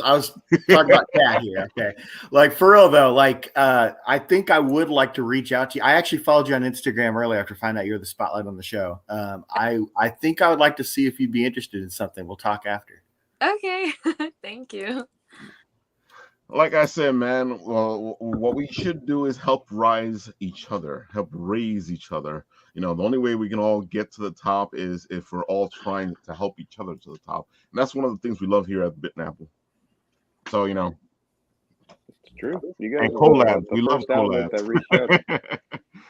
talking about Kat here. Okay, like for real though. Like I think I would like to reach out to you. I actually followed you on Instagram earlier after finding out you're the spotlight on the show. I think I would like to see if you'd be interested in something. We'll talk after. Okay. Thank you. Like I said, man, what we should do is help raise each other. The only way we can all get to the top is if we're all trying to help each other to the top. And that's one of the things we love here at Bit and Apple. So, It's true. You guys and collab. We love collab. That reached out.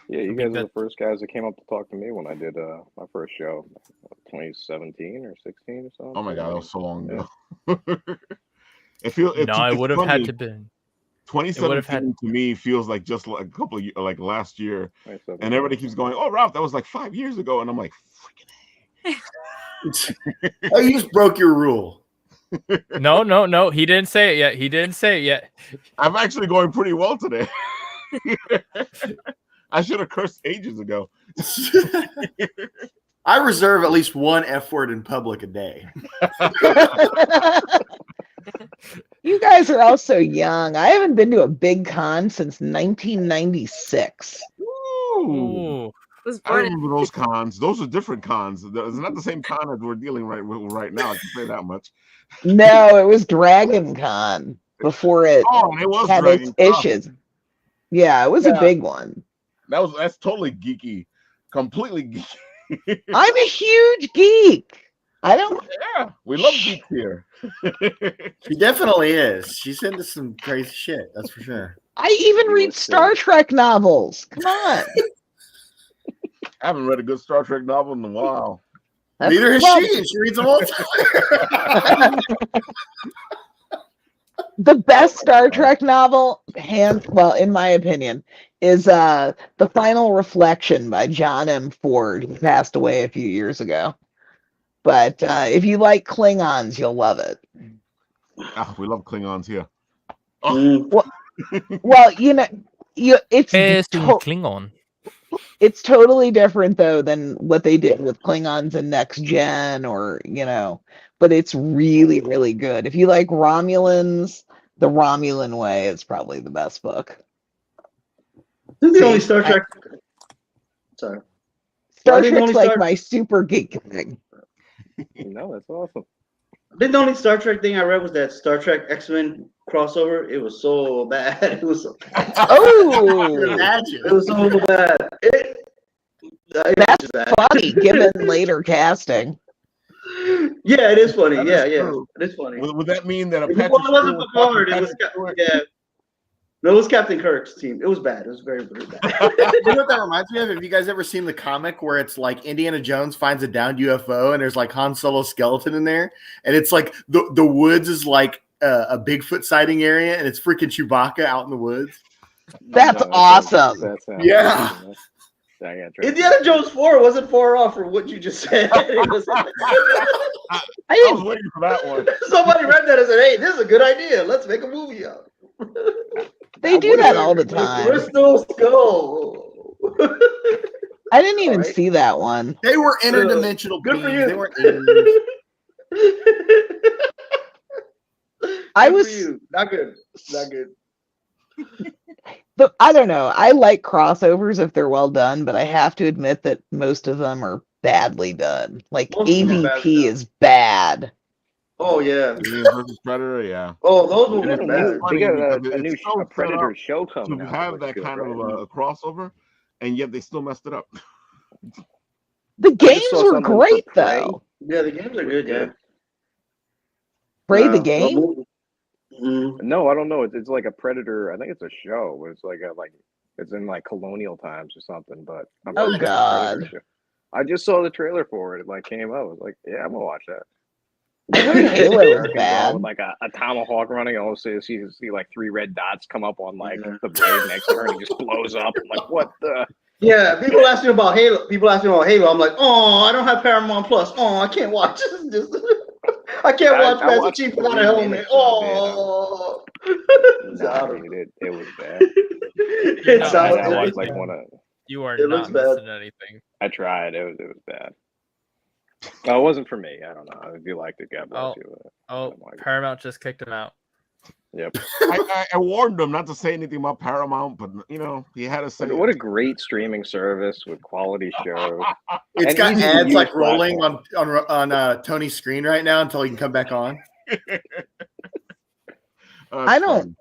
Yeah, you guys that- are the first guys that came up to talk to me when I did my first show, 2017 or 16 or something. Oh my God, that was so long ago. I would have had to been. 2017 to me feels like just like a couple of years, like last year, and everybody keeps going, "Oh, Ralph, that was like 5 years ago," and I'm like, "Freaking Oh, you just broke your rule." No. He didn't say it yet. I'm actually going pretty well today. I should have cursed ages ago. I reserve at least one F word in public a day. You guys are all so young. I haven't been to a big con since 1996. Ooh. Was I born in remember those cons. Those are different cons. It's not the same con as we're dealing with right now. I can say that much. No, it was Dragon Con before it Oh, and it was had its Dragon Con. issues. Yeah, it was a Yeah. big one. That's totally geeky, completely geeky. I'm a huge geek. I don't. Yeah, we love geeks here. She definitely is. She's into some crazy shit. That's for sure. I even read Star Trek novels. Come on. I haven't read a good Star Trek novel in a while. Neither has she, and she reads them all the time. The best Star Trek novel, in my opinion, is The Final Reflection by John M. Ford, who passed away a few years ago. But if you like Klingons, you'll love it. Oh, we love Klingons here. Well, it's Klingon. It's totally different though than what they did with Klingons in Next Gen, but it's really, really good. If you like Romulans, The Romulan Way is probably the best book. This is the only Star Trek. Sorry. Star Trek's like my super geek thing. No, that's awesome. I think the only Star Trek thing I read was that Star Trek X-Men crossover. It was so bad. It was so bad. Oh, it was so bad. That's funny, given later casting. Yeah, it is funny. Yeah, true. it is funny. Would that mean that It wasn't Picard. It was No, it was Captain Kirk's team. It was bad. It was very, very bad. You know what that reminds me of? Have you guys ever seen the comic where it's like Indiana Jones finds a downed UFO and there's like Han Solo's skeleton in there? And it's like the woods is like a Bigfoot sighting area and it's freaking Chewbacca out in the woods. That's awesome. Yeah. Indiana Jones 4 wasn't far off from what you just said. It was, I was waiting for that one. Somebody read that and said, hey, this is a good idea. Let's make a movie out. They do that all the time. Crystal Skull. I didn't even see that one. They were interdimensional good for beings. you. They weren't aliens. Not good. Not good. But I don't know. I like crossovers if they're well done, but I have to admit that most of them are badly done. Like AVP is bad. Oh yeah. Alien versus Predator, yeah. Oh, those movies are bad. bad. They got a new so Predator show coming to out. have that kind of a crossover, and yet they still messed it up. The games were great though. Yeah, the games are good. Yeah. Prey the game. No, I don't know. It's like a Predator. I think it's a show. It's like it's in like colonial times or something. But I'm Oh pretty sure it's a God. Predator show. I just saw the trailer for it. It like came out. I was like, yeah, I'm gonna watch that. I heard Halo was bad. With like a tomahawk running, and all of a sudden you see like 3 red dots come up on like the blade next to her, and it just blows up. I'm like, what the? Yeah, people ask me about Halo. I'm like, oh, I don't have Paramount Plus. Oh, I can't watch. I can't watch Master Chief without a helmet. Oh, it was bad. I watched like one of. You are It not looks bad. missing anything. I tried. It was bad. Oh, it wasn't for me. I don't know. If you liked it, God bless you. Paramount just kicked him out. Yep. I warned him not to say anything about Paramount, but he had to say. What a great streaming service with quality shows. It's got ads like rolling on Tony's screen right now until he can come back on. I don't.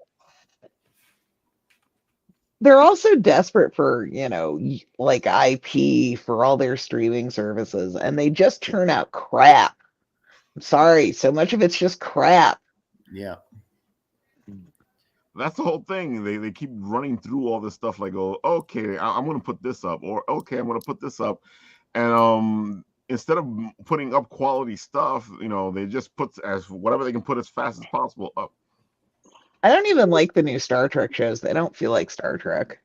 They're also desperate for, like IP for all their streaming services, and they just turn out crap. I'm sorry, so much of it's just crap. Yeah. That's the whole thing. They keep running through all this stuff like, oh, okay, I'm going to put this up, or okay, I'm going to put this up. And instead of putting up quality stuff, they just put as whatever they can put as fast as possible up. I don't even like the new Star Trek shows. They don't feel like Star Trek.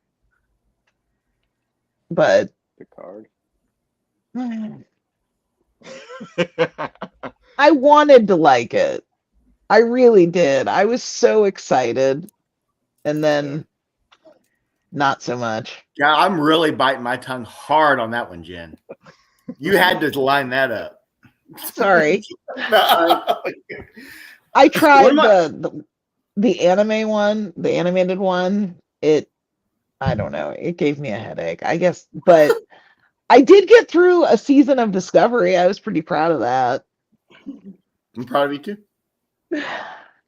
But Picard. I wanted to like it. I really did. I was so excited. And then not so much. Yeah, I'm really biting my tongue hard on that one, Jen. You had to line that up. Sorry. I tried the anime one, the animated one. I don't know. It gave me a headache, I guess. But I did get through a season of Discovery. I was pretty proud of that. I'm proud of you too.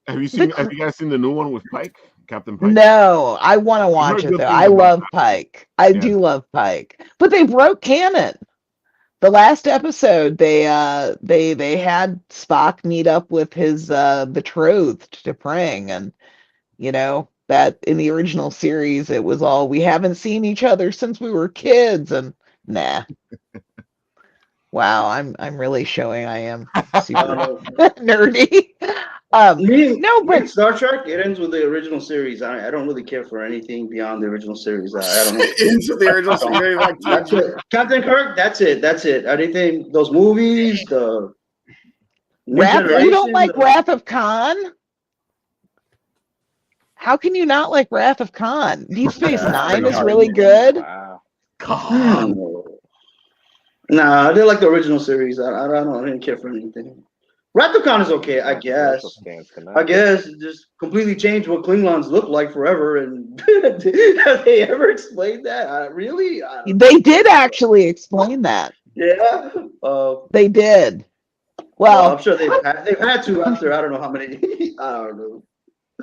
Have you guys seen the new one with Pike, Captain Pike? No, I want to watch it good though. things I about love that. Pike. I do love Pike, but they broke canon. The last episode, they had Spock meet up with his betrothed to Prang, and that in the original series it was all, we haven't seen each other since we were kids, and nah. Wow, I'm really showing I am super nerdy. No, but Star Trek, it ends with the original series. I don't really care for anything beyond the original series. I don't know. It ends with the original series. Like That's it. Captain Kirk, that's it. That's it. Anything, those movies, the New you don't Generation, like Wrath of Khan? How can you not like Wrath of Khan? Deep Space Nine is really good. Wow. Nah, I did like the original series. I don't know. I didn't care for anything. Wrath of Khan is okay, I guess. I guess it just completely changed what Klingons look like forever. And have they ever explained that? Really? They did actually explain that. Yeah. They did. Well, I'm sure they've had to after I don't know how many. I don't know.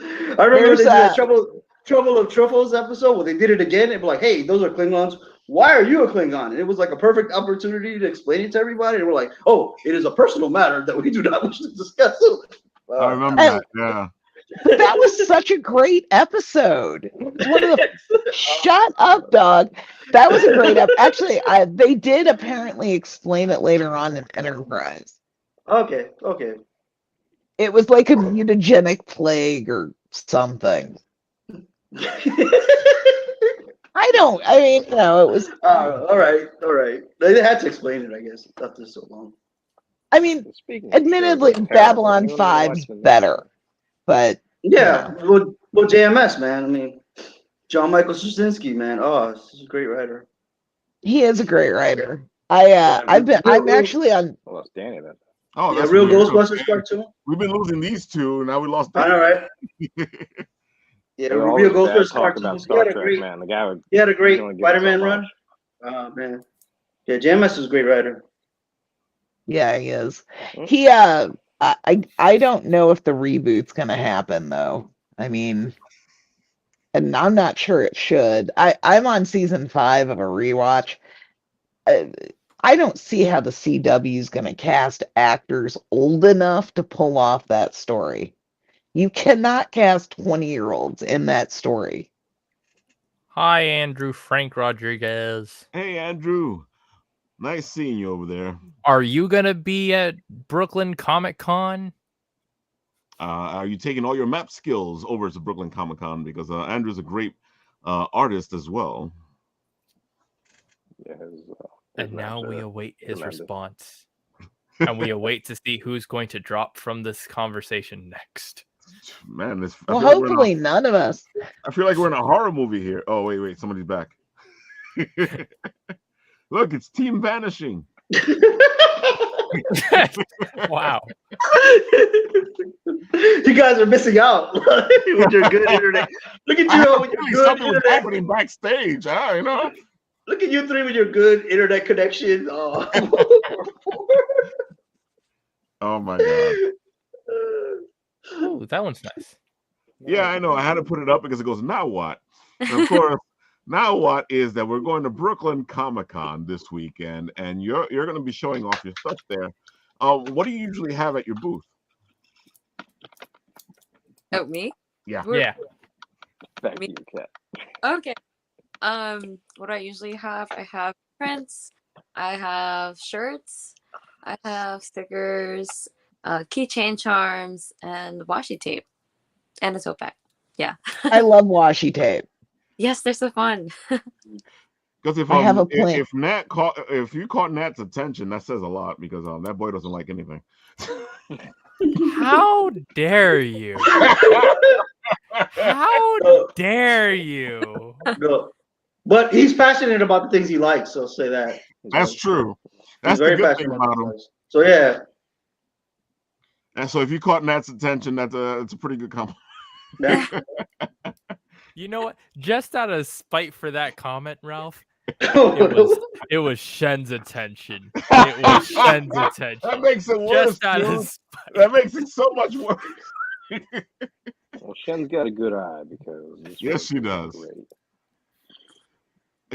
I remember when they did that Trouble of Truffles episode where they did it again. They'd be like, "Hey, those are Klingons. Why are you a Klingon?" And it was like a perfect opportunity to explain it to everybody. And we're like, "Oh, it is a personal matter that we do not wish to discuss." I remember that. Yeah. That was such a great episode. It was one of the shut up, dog. That was a great episode. Actually, they did apparently explain it later on in Enterprise. Okay. It was like a mutagenic plague or something. It was. All right. They had to explain it, I guess, after so long. I mean, admittedly, Babylon 5's better, but yeah. Well, JMS, man. I mean, John Michael Straczynski, man. Oh, he's a great writer. He is a great writer. I'm actually on. Well, that's Danny then. Oh, yeah, that's real weird. Ghostbusters cartoon. We've been losing these two, now we lost. I know, right? Yeah, real Ghostbusters cartoon. He had a great Spider-Man run. Oh man, yeah, JMS is a great writer. Yeah, he is. He I don't know if the reboot's gonna happen though. I mean, and I'm not sure it should. I'm on season 5 of a rewatch. I don't see how the CW is going to cast actors old enough to pull off that story. You cannot cast 20-year-olds in that story. Hi, Andrew Frank Rodriguez. Hey, Andrew. Nice seeing you over there. Are you going to be at Brooklyn Comic Con? Are you taking all your map skills over to Brooklyn Comic Con? Because Andrew's a great artist as well. Yeah, and now we await his response. And we await to see who's going to drop from this conversation next. Man, well, hopefully none of us. I feel like we're in a horror movie here. Oh, wait, somebody's back. Look, it's Team Vanishing. Wow. You guys are missing out with your good internet. Look at you with your good internet. Happening backstage, huh? Look at you three with your good internet connection. Oh, oh my God. Oh, that one's nice. Yeah, I know. I had to put it up because it goes, now what? And of course, now what is that we're going to Brooklyn Comic Con this weekend, and you're going to be showing off your stuff there. What do you usually have at your booth? Oh, me? Yeah. Thank you, Kat. Okay. What do I usually have? I have prints, I have shirts, I have stickers, keychain charms, and washi tape, and a tote bag. Yeah. I love washi tape. Yes, they're so fun. Because if you caught Nat's attention, that says a lot, because that boy doesn't like anything. How dare you? How dare you? No. But he's passionate about the things he likes, so say that. That's true. That's very the good passionate thing about him. So yeah. And so if you caught Nat's attention, it's a pretty good compliment. Yeah. You know what? Just out of spite for that comment, Ralph, It was Shen's attention. It was Shen's attention. That makes it worse, Just out of dude. his That makes it so much worse. Well, Shen's got a good eye because this Yes, she was does. great.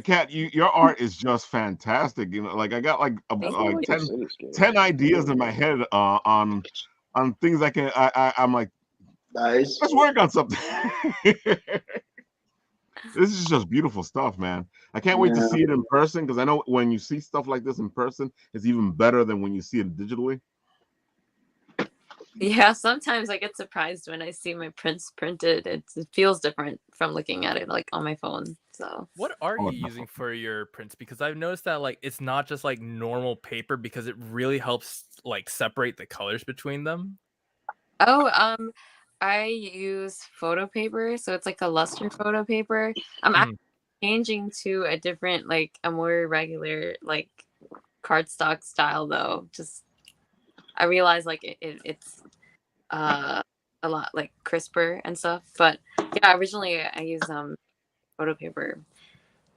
Kat, your art is just fantastic. You know, like I got like Thank I you. like 10, the cityscapes. 10 ideas in my head on things I'm like, Nice. let's work on something. This is just beautiful stuff, man. I can't wait to Yeah. see it in person because I know when you see stuff like this in person, it's even better than when you see it digitally. Yeah, sometimes I get surprised when I see my prints printed. It feels different from looking at it like on my phone. So What are Oh, you using for your prints? Because I've noticed that like it's not just like normal paper because it really helps like separate the colors between them. I use photo paper, so it's like a luster photo paper. I'm Mm. actually changing to a different, like a more regular, like cardstock style though. Just I realize like it's a lot like crisper and stuff. But yeah, originally I use photo paper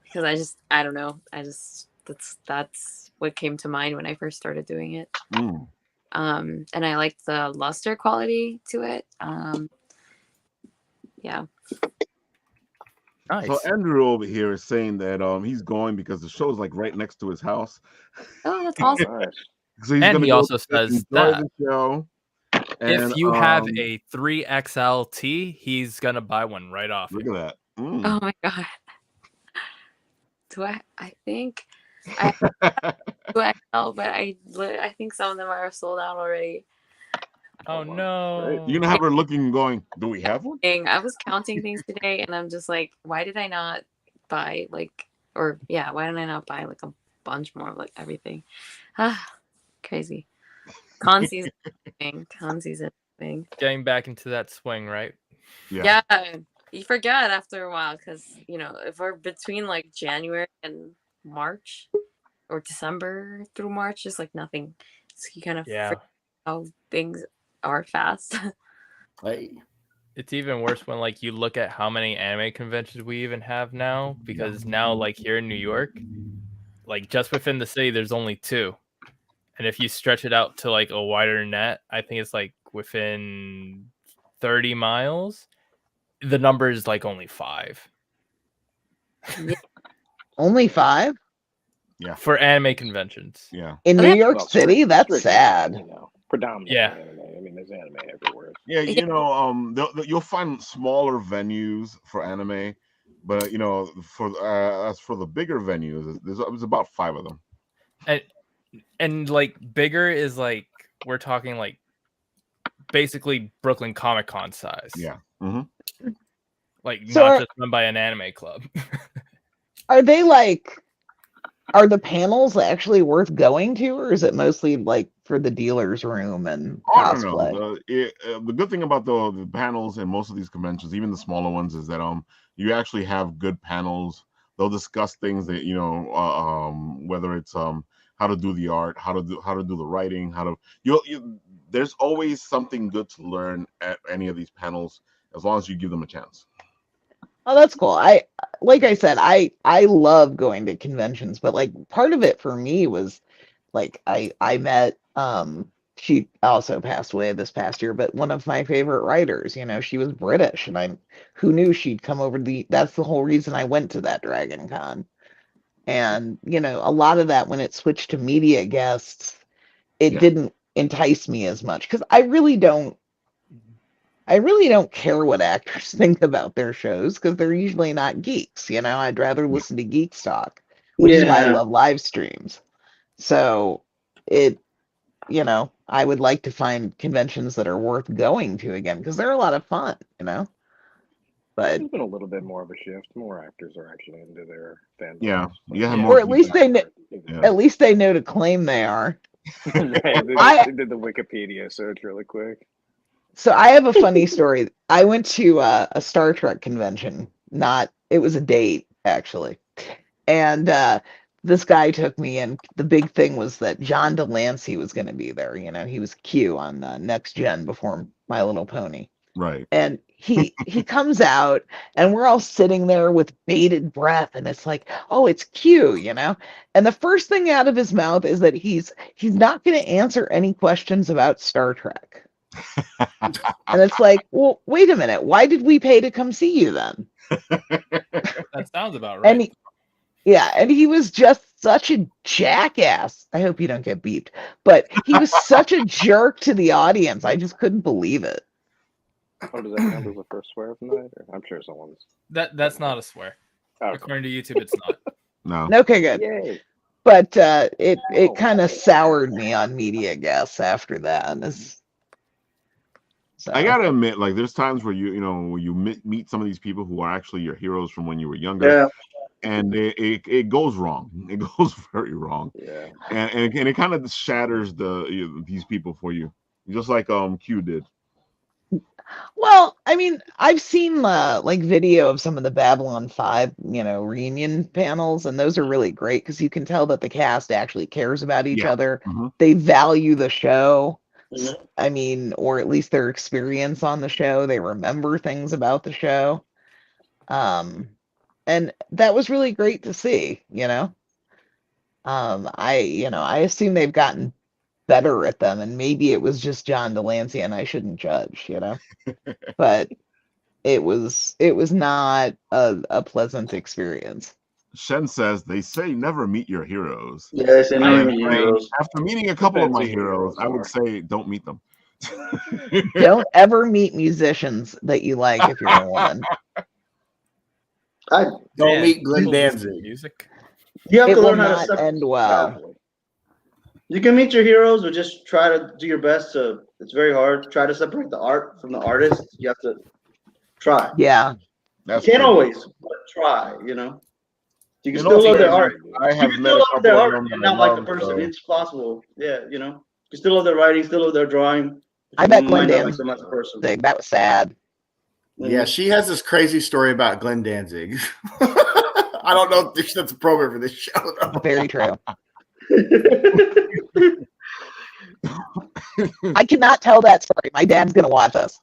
because I don't know. That's what came to mind when I first started doing it. Mm. And I liked the luster quality to it. Yeah. Nice. So Andrew over here is saying that he's going because the show's like right next to his house. Oh, that's awesome. Nice. So he's And gonna he go also says enjoy that the show. if you have a 3XL he's gonna buy one right off look you. at that. Mm. Oh my god. I think I have 2XL, but I think some of them are sold out already. Oh wow. no. You're gonna have her looking and going, do we have one? I was counting things today and I'm just like, why did I not buy why didn't I not buy like a bunch more of like everything? Crazy. Con season thing. Getting back into that swing, right? Yeah. Yeah, you forget after a while because if we're between like January and March or December through March, it's like nothing. So you kind of forget how things are fast. Hey. It's even worse when like you look at how many anime conventions we even have now, because now like here in New York, like just within the city there's only 2. And if you stretch it out to like a wider net, I think it's like within 30 miles, the number is like only 5. Only 5? Yeah. For anime conventions. Yeah. In New York City? That's strict sad. anime, predominantly Yeah. anime. I mean, there's anime everywhere. Yeah, you'll find smaller venues for anime, but for as for the bigger venues, there's about 5 of them. And like bigger is like we're talking like basically Brooklyn Comic Con size. Yeah. Mm-hmm. Like So not just run by an anime club. Are the panels actually worth going to, or is it mostly like for the dealer's room and cosplay? No. The good thing about the panels in most of these conventions, even the smaller ones, is that you actually have good panels. They'll discuss things that whether it's how to do the art, how to do the writing, there's always something good to learn at any of these panels as long as you give them a chance. Oh, that's cool. Like I said, I love going to conventions, but like part of it for me was like I met she also passed away this past year, but one of my favorite writers, she was British, and who knew she'd come over that's the whole reason I went to that Dragon Con. And a lot of that when it switched to media guests, it didn't entice me as much because I really don't care what actors think about their shows because they're usually not geeks. I'd rather listen to geek talk, which is why I love live streams. So I would like to find conventions that are worth going to again because they're a lot of fun, But there's been a little bit more of a shift. More actors are actually into their fandom. Yeah. Or at least they know to claim they are. They did the Wikipedia search really quick. So I have a funny story. I went to a Star Trek convention. It was a date actually, and this guy took me in. The big thing was that John Delancey was going to be there. He was Q on Next Gen before My Little Pony. Right. And he comes out, and we're all sitting there with bated breath, and it's like, oh, it's Q, you know. And the first thing out of his mouth is that he's not going to answer any questions about Star Trek. And it's like, well, wait a minute, why did we pay to come see you then? That sounds about right. And and he was just such a jackass. I hope you don't get beeped, but he was such a jerk to the audience. I just couldn't believe it. Oh, does that count as the first swear of the night? Or I'm sure someone's. That's not a swear. Okay. According to YouTube, it's not. No. Okay, good. Yay. But it kind of soured me on media guests after that. So. I gotta admit, like, there's times where you meet some of these people who are actually your heroes from when you were younger. Yeah. And it goes wrong. It goes very wrong. Yeah. And it kind of shatters these people for you, just like Q did. Well, I mean, I've seen like video of some of the Babylon 5, reunion panels, and those are really great because you can tell that the cast actually cares about each other. Mm-hmm. They value the show. Mhm. I mean, or at least their experience on the show. They remember things about the show. And that was really great to see, I assume they've gotten better at them, and maybe it was just John Delancey and I shouldn't judge, but it was not a pleasant experience. Shen says they say never meet your heroes. Yes, and And heroes. after meeting a couple of my Depends who your heroes, heroes I would are. say don't meet them. Don't ever meet musicians that you like if you're a woman. Don't Man, meet Glenn people listen to Danzig. music. You have It to will learn how to not separate. end well. Probably. You can meet your heroes, or just try to do your best to. It's very hard. Try to separate the art from the artist. You have to try. Yeah. That's You can't true. always, but try. You can And still also, love their art. I You have can met still a love couple their of art them and that I not like the love, person. so- It's possible. Yeah, you still love their writing, still love their drawing. I met Glenn might not like them as a Danzig. person. That was sad. Yeah, she has this crazy story about Glenn Danzig. I don't know if that's appropriate for this show, though. Very true. I cannot tell that story. My dad's gonna watch us.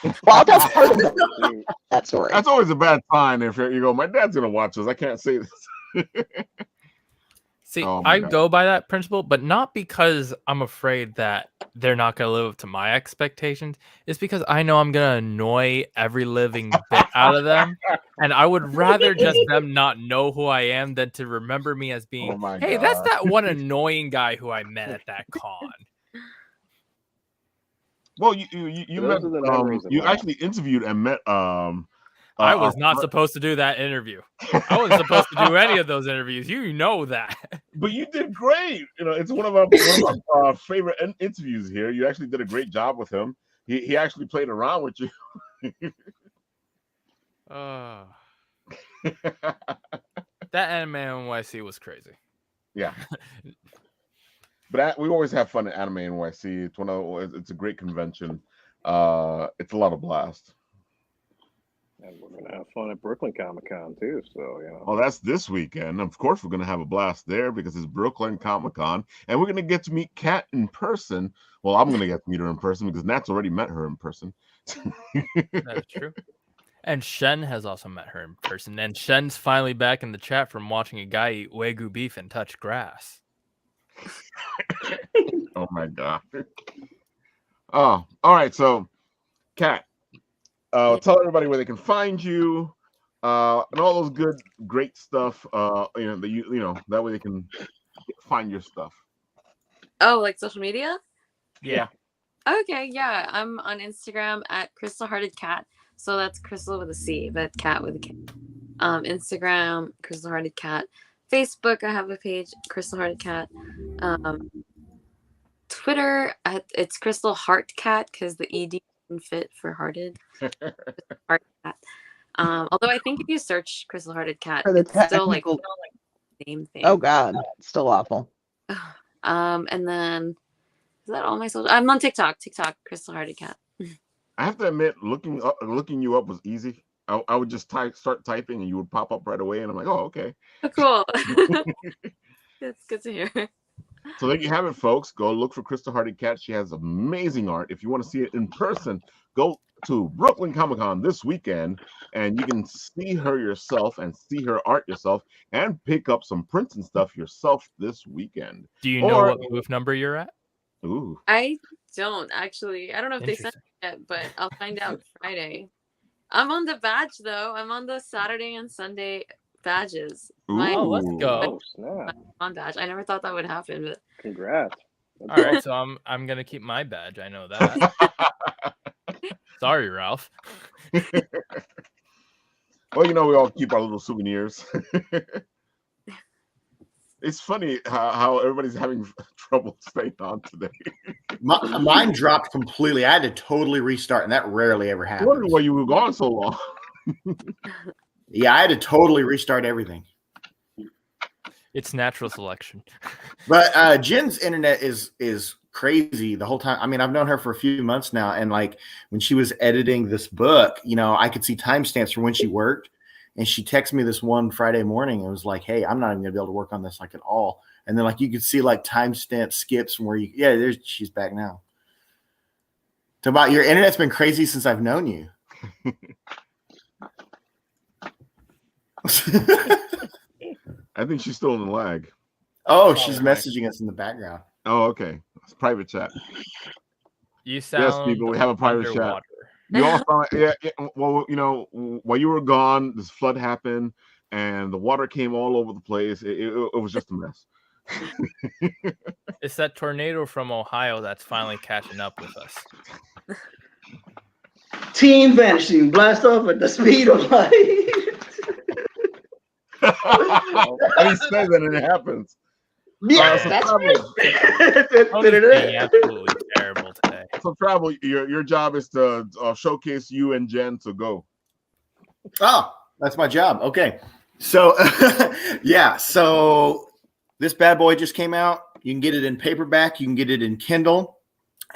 Well, I'll tell part of that story. That's always a bad sign if you go, my dad's gonna watch this. I can't say this. See, Oh my I God. go by that principle, but not because I'm afraid that they're not going to live up to my expectations. It's because I know I'm going to annoy every living bit out of them. And I would rather just them not know who I am than to remember me as being, Oh my hey, that's God. that one annoying guy who I met at that con. Well, you Those met are the memories of you life. actually interviewed and met I was our not fr- supposed to do that interview. I wasn't supposed to do any of those interviews. You know that. but you did great. It's one of our favorite interviews here. You actually did a great job with him. He actually played around with you. That anime NYC was crazy. Yeah. But we always have fun at Anime NYC. It's a great convention. It's a lot of blast. And we're gonna have fun at Brooklyn Comic Con too. So Oh, that's this weekend. Of course, we're gonna have a blast there because it's Brooklyn Comic Con, and we're gonna get to meet Kat in person. Well, I'm gonna get to meet her in person because Nat's already met her in person. That is true. And Shen has also met her in person. And Shen's finally back in the chat from watching a guy eat Wagyu beef and touch grass. Oh my God. Oh, all right. So, Kat, tell everybody where they can find you, and all those great stuff. That way they can find your stuff. Oh, like social media? Yeah. Okay, yeah. I'm on Instagram at CrystalHeartedKat. So that's Crystal with a C, but cat with a K. Instagram, CrystalHeartedKat. Facebook, I have a page, CrystalHeartedKat. Twitter, it's CrystalHeartKat because the ED didn't fit for hearted. HeartKat. Although I think if you search CrystalHeartedKat, For the it's still like technical- same thing. Oh God, it's still awful. And then is that all my social? I'm on TikTok, CrystalHeartedKat. I have to admit, looking you up was easy. I would just start typing, and you would pop up right away, and I'm like, oh, okay. Oh, cool. That's good to hear. So there you have it, folks. Go look for CrystalHeartedKat. She has amazing art. If you want to see it in person, go to Brooklyn Comic Con this weekend, and you can see her yourself and see her art yourself and pick up some prints and stuff yourself this weekend. Do you know what booth number you're at? Ooh. I don't actually. I don't know if they sent it yet, but I'll find out Friday. I'm on the badge though. I'm on the Saturday and Sunday badges. Let's go. Oh, snap. On badge. I never thought that would happen, but Congrats. All right, so I'm gonna keep my badge. I know that. Sorry, Ralph. Well, we all keep our little souvenirs. It's funny how everybody's having trouble staying on today. Mine dropped completely. I had to totally restart, and that rarely ever happens. I wondered why you were gone so long. Yeah, I had to totally restart everything. It's natural selection. But Jen's internet is crazy the whole time. I mean, I've known her for a few months now, and like when she was editing this book, I could see timestamps from when she worked, and she texted me this one Friday morning and was like, "Hey, I'm not even gonna be able to work on this like at all." And then like you could see like timestamp skips from where she's back now. So about your internet's been crazy since I've known you. I think she's still in the lag. Oh, she's messaging us in the background. Oh, okay. It's private chat. You sound yes, people. We have a private underwater. chat. You all sound like, yeah. Well, while you were gone, this flood happened, and the water came all over the place. It was just a mess. It's that tornado from Ohio that's finally catching up with us. Team vanishing, blast off at the speed of light. I didn't say that, and it happens. Yeah, that's being absolutely terrible today. So, Travel, your job is to showcase you and Jen to go. Oh, that's my job. Okay. So, yeah. So this bad boy just came out. You can get it in paperback. You can get it in Kindle.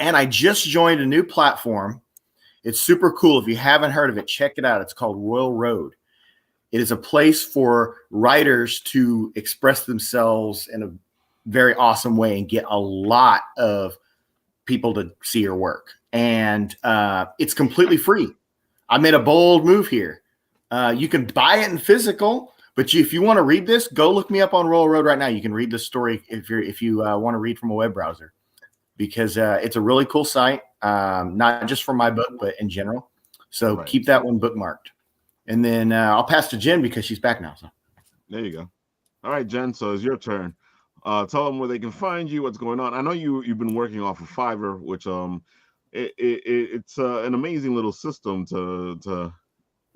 And I just joined a new platform. It's super cool. If you haven't heard of it, check it out. It's called Royal Road. It is a place for writers to express themselves in a very awesome way and get a lot of people to see your work. And it's completely free. I made a bold move here. You can buy it in physical, but if you want to read this, go look me up on Royal Road right now. You can read this story if you want to read from a web browser, because it's a really cool site, not just for my book, but in general. So keep that one bookmarked. And then I'll pass to Jen because she's back now. So there you go. All right, Jen. So it's your turn. Tell them where they can find you. What's going on? I know you've been working off of Fiverr, which it's an amazing little system to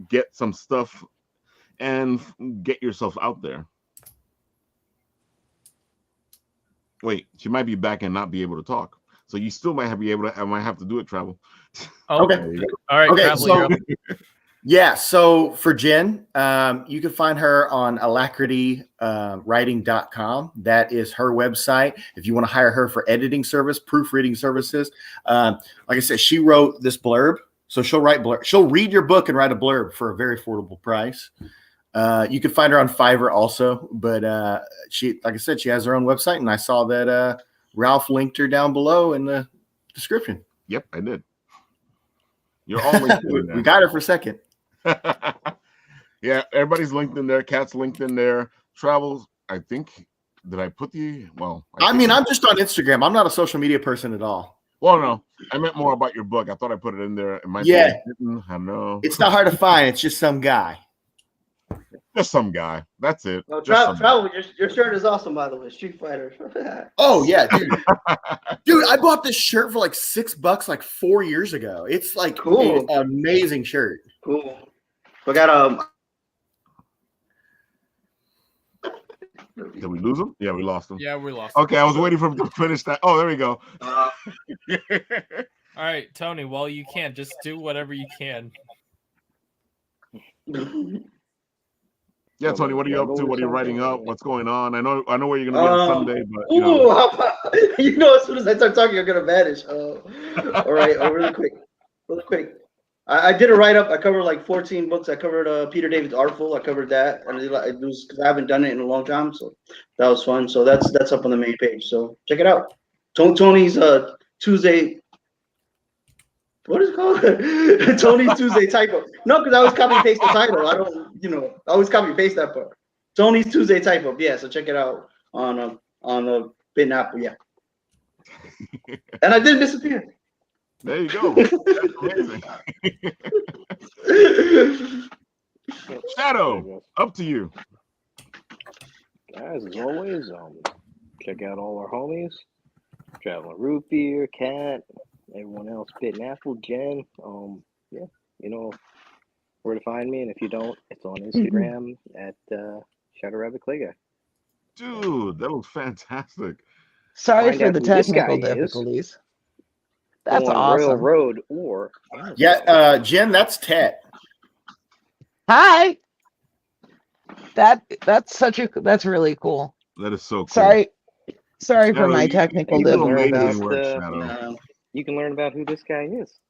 get some stuff and get yourself out there. Wait, she might be back and not be able to talk. So you still might have to do it, Travel. Okay. All right. Okay. Travel, So, yeah. So for Jen, you can find her on alacritywriting.com. That is her website. If you want to hire her for editing service, proofreading services, like I said, she wrote this blurb. So she'll read your book and write a blurb for a very affordable price. You can find her on Fiverr also, but she, like I said, she has her own website, and I saw that Ralph linked her down below in the description. Yep, I did. You're all linked in there. We got her for a second. Yeah, everybody's linked in there. Kat's linked in there. Travels, I think. Did I put the? Well, I'm just on Instagram. I'm not a social media person at all. Well, no, I meant more about your book. I thought I put it in there. It might be hidden. I know. It's not hard to find. It's just some guy. Just some guy. That's it. No, Travel, your shirt is awesome, by the way. Street Fighter. Oh yeah, dude. Dude, I bought this shirt for like $6 like 4 years ago. It's like cool. An amazing shirt. Cool. We got Did we lose him? Yeah, we lost him. Yeah, we lost him. Okay, I was waiting for him to finish that. Oh, there we go. All right, Tony. Well, you can't just do whatever you can. Yeah, Tony, what are you up to? What are you writing up? What's going on? I know where you're gonna be on Sunday, but as soon as I start talking, I'm gonna vanish. All right, really quick. I did a write up. I covered like 14 books. I covered Peter David's Artful. I covered that, and it was because I haven't done it in a long time, so that was fun. So that's up on the main page. So check it out. Tony's Tuesday. What is it called? Tony's Tuesday typo. No, because I always copy and paste the title. I don't, I always copy and paste that part. Tony's Tuesday typo. Yeah, so check it out on the Bit and Apple. Yeah. And I didn't disappear. There you go. That's amazing. Shadow, up to you. Guys, as always, check out all our homies. Traveling Root Beer, Cat, everyone else, Bit and Apple, Jen. Yeah, you know where to find me, and if you don't, it's on Instagram at ShadowRabbitClayGuy. Dude, that was fantastic. Sorry Find for out the who this technical guy is difficulties. That's on awesome. Railroad or Amazon. Yeah, Jen, that's Tet. Hi. That's really cool. That is so cool. Sorry for Shadow, my you technical do difficulties. amazing work, Shadow. You can learn about who this guy is.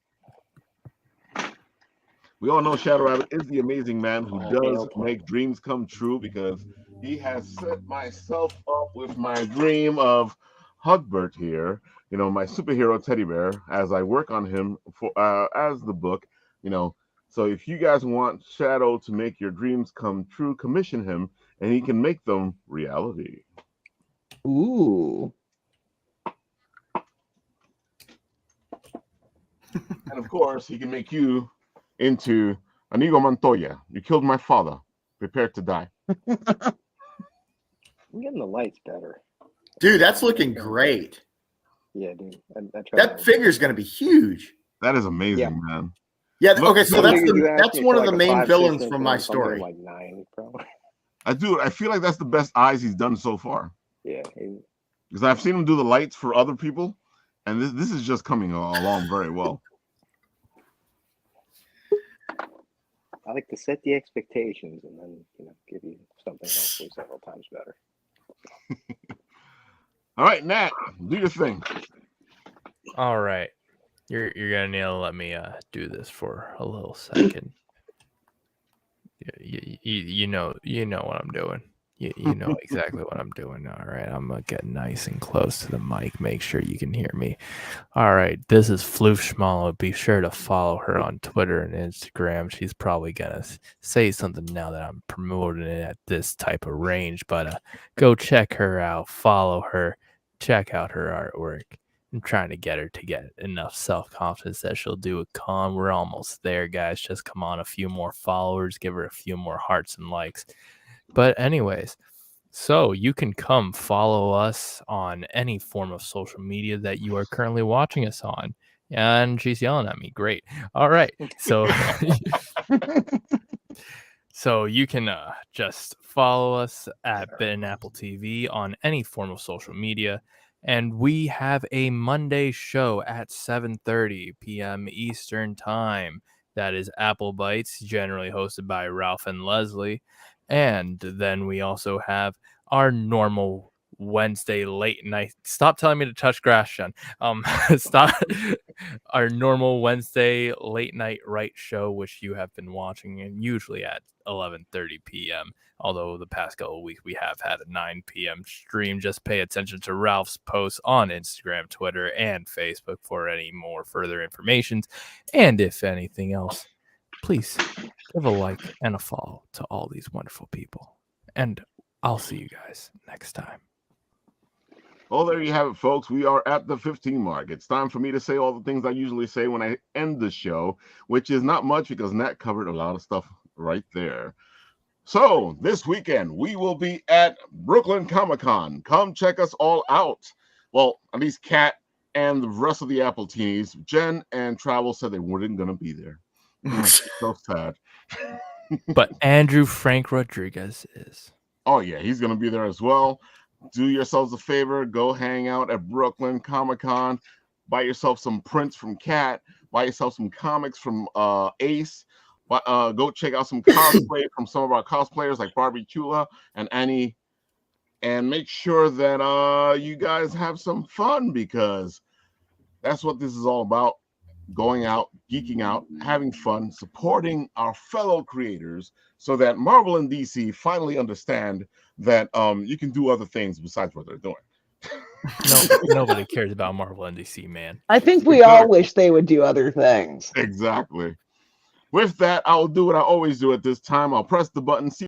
We all know Shadow Rabbit is the amazing man who does okay. make dreams come true, because he has set myself up with my dream of Hugbert here, my superhero teddy bear, as I work on him for as the book, So if you guys want Shadow to make your dreams come true, commission him, and he can make them reality. Ooh. And of course, he can make you into Inigo Montoya. You killed my father. Prepare to die. I'm getting the lights better. Dude, that's looking great. Yeah, dude. That figure's going to be huge. That is amazing, man. Yeah, okay, so that's one of the main 5, villains from my story. Like 9, probably. I feel like that's the best eyes he's done so far. Yeah. Because I've seen him do the lights for other people, and this is just coming along very well. I like to set the expectations and then, give you something hopefully several times better. All right, Nat, do your thing. All right. You're gonna need to let me do this for a little second. You know what I'm doing. You know exactly what I'm doing. All right, I'm gonna get nice and close to the mic. Make sure you can hear me. All right, this is Floof Schmalo. Be sure to follow her on Twitter and Instagram. She's probably gonna say something now that I'm promoting it at this type of range. But go check her out. Follow her. Check out her artwork. I'm trying to get her to get enough self-confidence that she'll do a con. We're almost there, guys. Just come on, a few more followers. Give her a few more hearts and likes. But anyways, so you can come follow us on any form of social media that you are currently watching us on. And she's yelling at me. Great. All right. So, so you can just follow us at Bit and Apple TV on any form of social media. And we have a Monday show at 7:30 p.m. Eastern Time. That is Apple Bites, generally hosted by Ralph and Leslie. And then we also have our normal Wednesday late night. Stop telling me to touch grass, Sean. Stop. Our normal Wednesday late night right show, which you have been watching, and usually at 11:30 p.m. Although the past couple of weeks we have had a 9 p.m. stream. Just pay attention to Ralph's posts on Instagram, Twitter, and Facebook for any more further information. And if anything else, please give a like and a follow to all these wonderful people. And I'll see you guys next time. Well, there you have it, folks. We are at the 15 mark. It's time for me to say all the things I usually say when I end the show, which is not much because Nat covered a lot of stuff right there. So this weekend, we will be at Brooklyn Comic-Con. Come check us all out. Well, at least Kat and the rest of the Apple teenies. Jen and Travel said they weren't going to be there. So sad. But Andrew Frank Rodriguez is. Oh, yeah, he's going to be there as well. Do yourselves a favor. Go hang out at Brooklyn Comic-Con. Buy yourself some prints from Kat. Buy yourself some comics from Ace. Go check out some cosplay from some of our cosplayers like Barbie Chula and Annie. And make sure that you guys have some fun, because that's what this is all about. Going out, geeking out, having fun, supporting our fellow creators so that Marvel and DC finally understand that you can do other things besides what they're doing. Nobody cares about Marvel and DC, man. I think we all wish they would do other things. Exactly. With that, I'll do what I always do at this time. I'll press the button, see